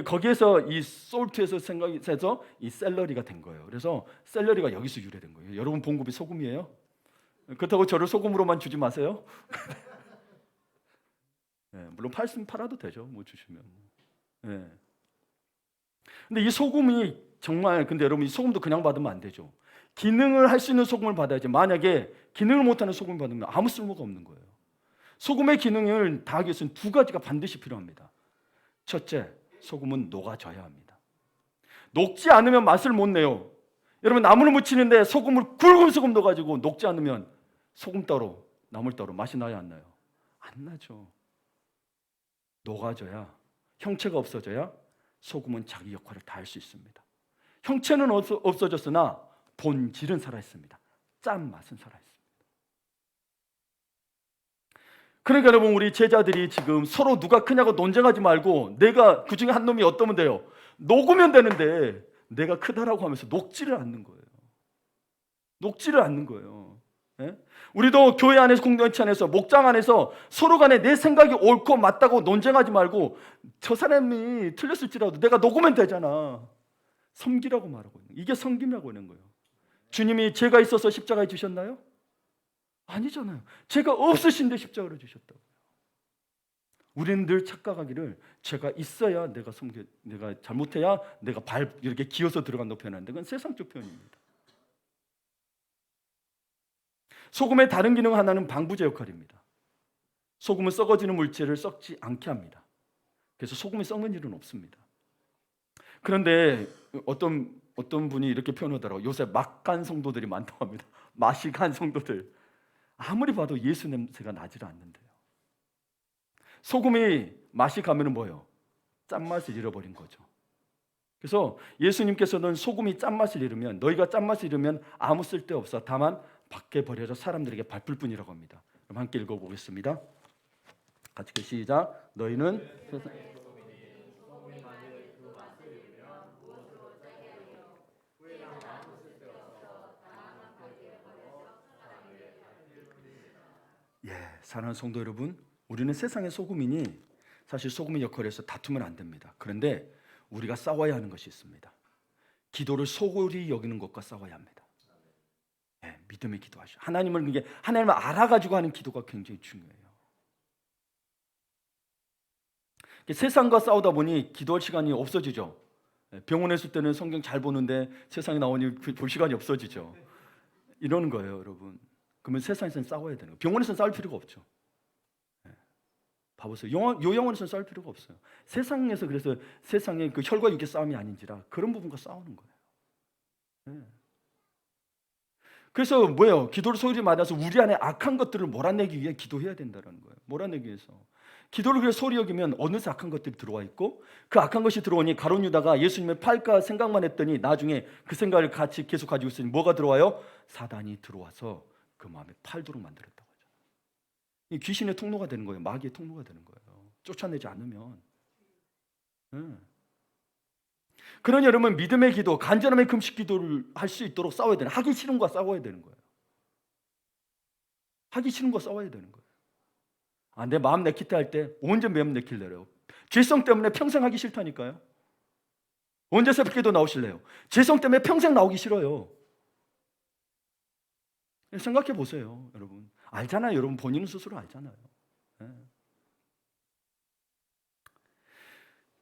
거기에서 이 솔트에서 생각해서 이 셀러리가 된 거예요. 그래서 셀러리가 여기서 유래된 거예요. 여러분 봉급이 소금이에요? 그렇다고 저를 소금으로만 주지 마세요. 네, 물론 팔아도 되죠. 뭐 주시면. 네. 근데 이 소금이 정말, 근데 여러분 이 소금도 그냥 받으면 안 되죠. 기능을 할 수 있는 소금을 받아야지. 만약에 기능을 못하는 소금을 받으면 아무 쓸모가 없는 거예요. 소금의 기능을 다하기 위해서는 두 가지가 반드시 필요합니다. 첫째, 소금은 녹아져야 합니다. 녹지 않으면 맛을 못 내요. 여러분 나물을 무치는데 소금을 굵은 넣어가지고 녹지 않으면 소금따로, 나물따로 맛이 나요, 안 나요? 안 나죠. 녹아져야, 형체가 없어져야 소금은 자기 역할을 다할 수 있습니다. 형체는 없어졌으나 본질은 살아있습니다. 짠맛은 살아있습니다. 그러니까 여러분, 우리 제자들이 지금 서로 누가 크냐고 논쟁하지 말고 내가 그 중에 한 놈이 어떠면 돼요? 녹으면 되는데 내가 크다라고 하면서 녹지를 않는 거예요. 녹지를 않는 거예요. 예? 우리도 교회 안에서, 공동체 안에서, 목장 안에서 서로 간에 내 생각이 옳고 맞다고 논쟁하지 말고 저 사람이 틀렸을지라도 내가 녹으면 되잖아. 섬기라고 말하고 있는 거예요. 이게 섬김이라고 하는 거예요. 주님이 죄가 있어서 십자가에 주셨나요? 아니잖아요. 죄가 없으신데 십자가를 주셨다고. 우리는 늘 착각하기를 죄가 있어야 내가 잘못해야 내가 이렇게 기어서 들어간다고 표현하는데 그건 세상적 표현입니다. 소금의 다른 기능 하나는 방부제 역할입니다. 소금은 썩어지는 물질을 썩지 않게 합니다. 그래서 소금이 썩는 일은 없습니다. 그런데 어떤 분이 이렇게 표현하더라고요. 요새 막간 성도들이 많다고 합니다. 맛이 간 성도들. 아무리 봐도 예수 냄새가 나질 않는데요. 소금이 맛이 가면은 뭐예요? 짠맛을 잃어버린 거죠. 그래서 예수님께서는 소금이 짠맛을 잃으면, 너희가 짠맛을 잃으면 아무 쓸데없어. 다만 밖에 버려져 사람들에게 밟힐 뿐이라고 합니다. 그럼 함께 읽어보겠습니다. 같이 시작. 너희는 사랑하는 성도 여러분, 우리는 세상의 소금이니 사실 소금의 역할을 해서 다투면 안 됩니다. 그런데 우리가 싸워야 하는 것이 있습니다. 기도를 소홀히 여기는 것과 싸워야 합니다. 믿음의 기도하시오. 하나님을 알아가지고 하는 기도가 굉장히 중요해요. 세상과 싸우다 보니 기도할 시간이 없어지죠. 병원에 있을 때는 성경 잘 보는데 세상에 나오니 볼 시간이 없어지죠. 이러는 거예요, 여러분. 그러면 세상에서는 싸워야 되는 거예요. 병원에서는 싸울 필요가 없죠. 봐보세요. 요양원에서는 싸울 필요가 없어요. 세상에서 그래서 세상에 그 혈과 육의 싸움이 아닌지라 그런 부분과 싸우는 거예요. 그래서 뭐예요? 기도를 소홀히 말해서 우리 안에 악한 것들을 몰아내기 위해 기도해야 된다는 거예요. 몰아내기 위해서. 기도를 그래서 소홀히 여기면 어느새 악한 것들이 들어와 있고 그 악한 것이 들어오니 가룟 유다가 예수님을 팔까 생각만 했더니 나중에 그 생각을 같이 계속 가지고 있으니 뭐가 들어와요? 사단이 들어와서 그 마음에 팔도록 만들었다고 하죠. 이 귀신의 통로가 되는 거예요. 마귀의 통로가 되는 거예요. 쫓아내지 않으면. 그러니 여러분 믿음의 기도, 간절함의 금식 기도를 할 수 있도록 싸워야 되는, 하기 싫은 거 싸워야 되는 거예요. 하기 싫은 거 싸워야 되는 거예요. 내 마음 내키때 할 때 언제 마음 내킬래요? 죄성 때문에 평생 하기 싫다니까요. 언제 새벽기도 나오실래요? 죄성 때문에 평생 나오기 싫어요. 생각해 보세요, 여러분. 알잖아요, 여러분. 본인 스스로 알잖아요.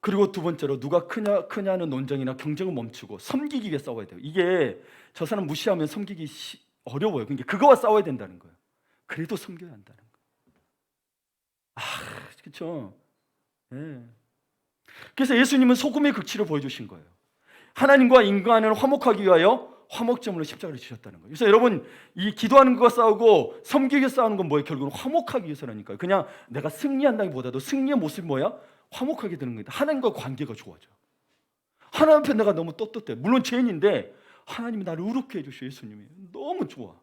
그리고 두 번째로 누가 크냐는 논쟁이나 경쟁을 멈추고 섬기기 위해 싸워야 돼요. 이게 저 사람 무시하면 섬기기 어려워요. 그러니까 그거와 싸워야 된다는 거예요. 그래도 섬겨야 한다는 거예요. 그렇죠. 그래서 예수님은 소금의 극치를 보여주신 거예요. 하나님과 인간을 화목하기 위하여 화목제물로 십자가를 지셨다는 거예요. 그래서 여러분 이 기도하는 것과 싸우고 섬기기 위해 싸우는 건 뭐예요? 결국은 화목하기 위해서라니까요. 그냥 내가 승리한다기보다도 승리의 모습이 뭐야? 화목하게 되는 거예요. 하나님과 관계가 좋아져. 하나님 앞에 내가 너무 떳떳해. 물론 죄인인데 하나님이 나를 의롭게 해주셔. 예수님이 너무 좋아.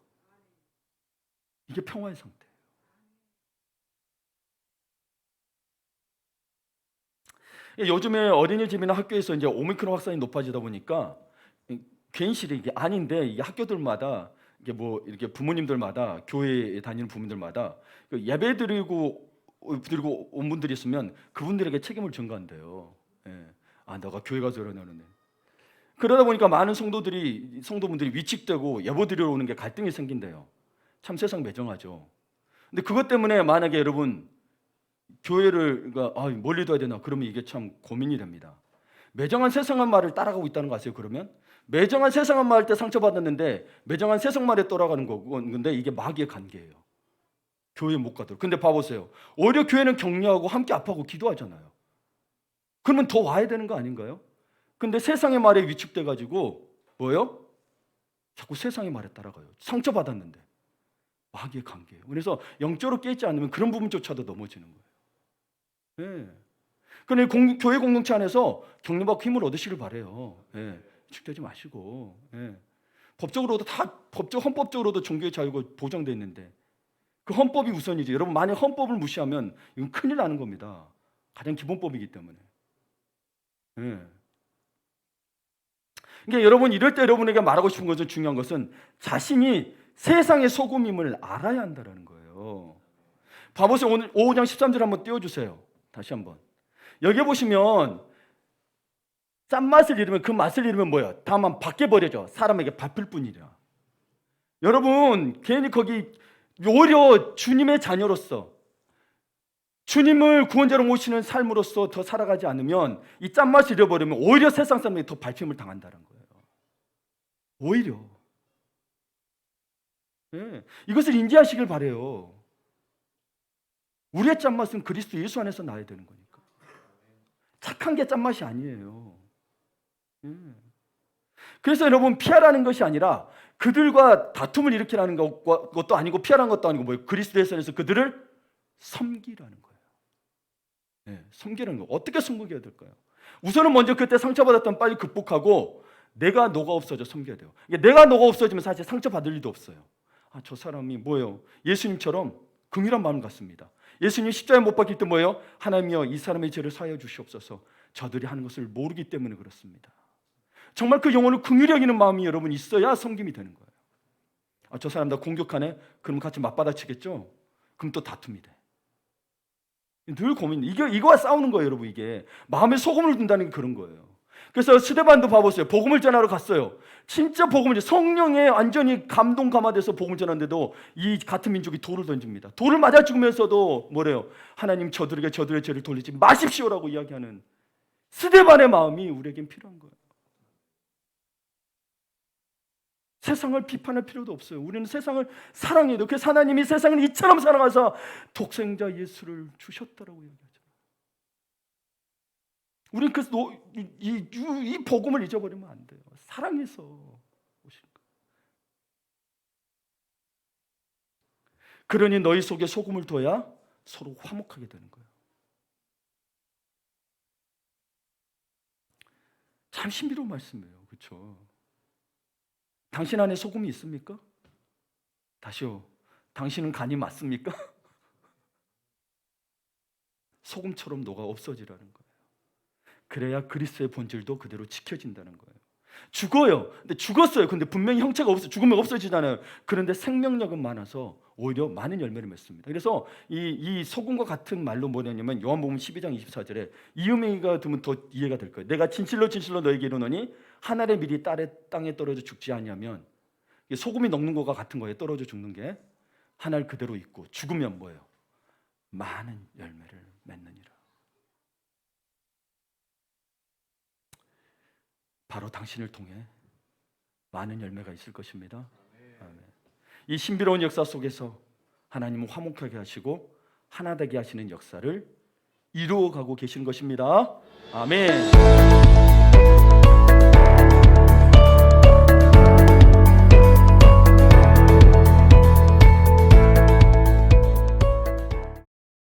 이게 평화의 상태예요. 요즘에 어린이집이나 학교에서 이제 오미크론 확산이 높아지다 보니까 괜시리 이게 아닌데 이게 학교들마다 이게 뭐 이렇게 부모님들마다 교회에 다니는 부모님들마다 예배 드리고 온 분들이 있으면 그분들에게 책임을 전가한대요. 너가 교회 가서 그러냐는데. 그러다 보니까 많은 성도분들이 위축되고 예배 드리러 오는 게 갈등이 생긴대요. 참 세상 매정하죠. 근데 그것 때문에 만약에 여러분 교회를 멀리 둬야 되나? 그러면 이게 참 고민이 됩니다. 매정한 세상한 말을 따라가고 있다는 거 아세요? 그러면 매정한 세상한 말 할 때 상처받았는데 매정한 세상 말에 돌아가는 건데 이게 마귀의 관계예요. 교회 못 가도록. 근데 봐보세요. 오히려 교회는 격려하고 함께 아파하고 기도하잖아요. 그러면 더 와야 되는 거 아닌가요? 근데 세상의 말에 위축돼가지고 뭐예요? 자꾸 세상의 말에 따라가요. 상처받았는데. 마귀의 관계예요. 그래서 영적으로 깨지 않으면 그런 부분조차도 넘어지는 거예요. 그런데 교회 공동체 안에서 격려받고 힘을 얻으시길 바래요. 위축되지 마시고. 법적으로도 헌법적으로도 종교의 자유가 보장되어 있는데 그 헌법이 우선이지. 여러분 만약 헌법을 무시하면 이건 큰일 나는 겁니다. 가장 기본법이기 때문에. 그러니까 여러분 이럴 때 여러분에게 말하고 싶은 것은 중요한 것은 자신이 세상의 소금임을 알아야 한다는 거예요. 봐보세요. 오늘 5장 13절 한번 띄워주세요. 다시 한번. 여기 보시면 짠맛을 잃으면 그 맛을 잃으면 뭐야? 다만 밖에 버려져. 사람에게 밟힐 뿐이라. 여러분 괜히 거기 오히려 주님의 자녀로서 주님을 구원자로 모시는 삶으로서 더 살아가지 않으면 이 짠맛을 잃어버리면 오히려 세상 사람에게 더 밟힘을 당한다는 거예요. 오히려. 네. 이것을 인지하시길 바라요. 우리의 짠맛은 그리스도 예수 안에서 나야 되는 거니까. 착한 게 짠맛이 아니에요. 그래서 여러분 피하라는 것이 아니라 그들과 다툼을 일으키라는 것도 아니고 피하라는 것도 아니고 뭐예요? 그리스도의 선에서 그들을 섬기라는 거예요. 네, 섬기라는 거. 어떻게 섬기게 될까요? 우선은 먼저 그때 상처받았던 빨리 극복하고 내가 너가 없어져 섬겨야 돼요. 내가 너가 없어지면 사실 상처받을 일도 없어요. 아, 저 사람이 뭐예요? 예수님처럼 긍휼한 마음 갖습니다. 예수님 십자가에 못 박힐 때 뭐예요? 하나님이여 이 사람의 죄를 사하여 주시옵소서. 저들이 하는 것을 모르기 때문에 그렇습니다. 정말 그 영혼을 긍휼히 여기는 마음이 여러분 있어야 섬김이 되는 거예요. 아, 저 사람 나 공격하네? 그럼 같이 맞받아치겠죠? 그럼 또 다툼이 돼. 늘 고민. 이거와 싸우는 거예요, 여러분. 이게 마음에 소금을 둔다는 게 그런 거예요. 그래서 스데반도 봐보세요. 복음을 전하러 갔어요. 진짜 복음을 성령에 완전히 감동 감화돼서 복음을 전하는데도 이 같은 민족이 돌을 던집니다. 돌을 맞아 죽으면서도 뭐래요? 하나님 저들에게 저들의 죄를 돌리지 마십시오라고 이야기하는 스데반의 마음이 우리에겐 필요한 거예요. 세상을 비판할 필요도 없어요. 우리는 세상을 사랑해야 돼요. 그래서 하나님이 세상을 이처럼 사랑하사 독생자 예수를 주셨다라고 얘기하죠. 우리는 그래서 이 복음을 잊어버리면 안 돼요. 사랑해서 오신 거예요. 그러니 너희 속에 소금을 둬야 서로 화목하게 되는 거예요. 참 신비로운 말씀이에요. 그렇죠? 당신 안에 소금이 있습니까? 다시요. 당신은 간이 맞습니까? 소금처럼 녹아 없어지라는 거예요. 그래야 그리스도의 본질도 그대로 지켜진다는 거예요. 죽어요. 근데 죽었어요. 근데 분명히 형체가 없어. 죽으면 없어지잖아요. 그런데 생명력은 많아서 오히려 많은 열매를 맺습니다. 그래서 이 소금과 같은 말로 뭐냐면 요한복음 12장 24절에 이음이가 두면 더 이해가 될 거예요. 내가 진실로 진실로 너에게 이르노니 한 알의 밀이 땅에 떨어져 죽지 아니하면 소금이 녹는 것과 같은 거예요. 떨어져 죽는 게 한 알 그대로 있고 죽으면 뭐예요? 많은 열매를 맺느니라. 바로 당신을 통해 많은 열매가 있을 것입니다. 아멘. 이 신비로운 역사 속에서 하나님은 화목하게 하시고 하나 되게 하시는 역사를 이루어가고 계신 것입니다. 아멘.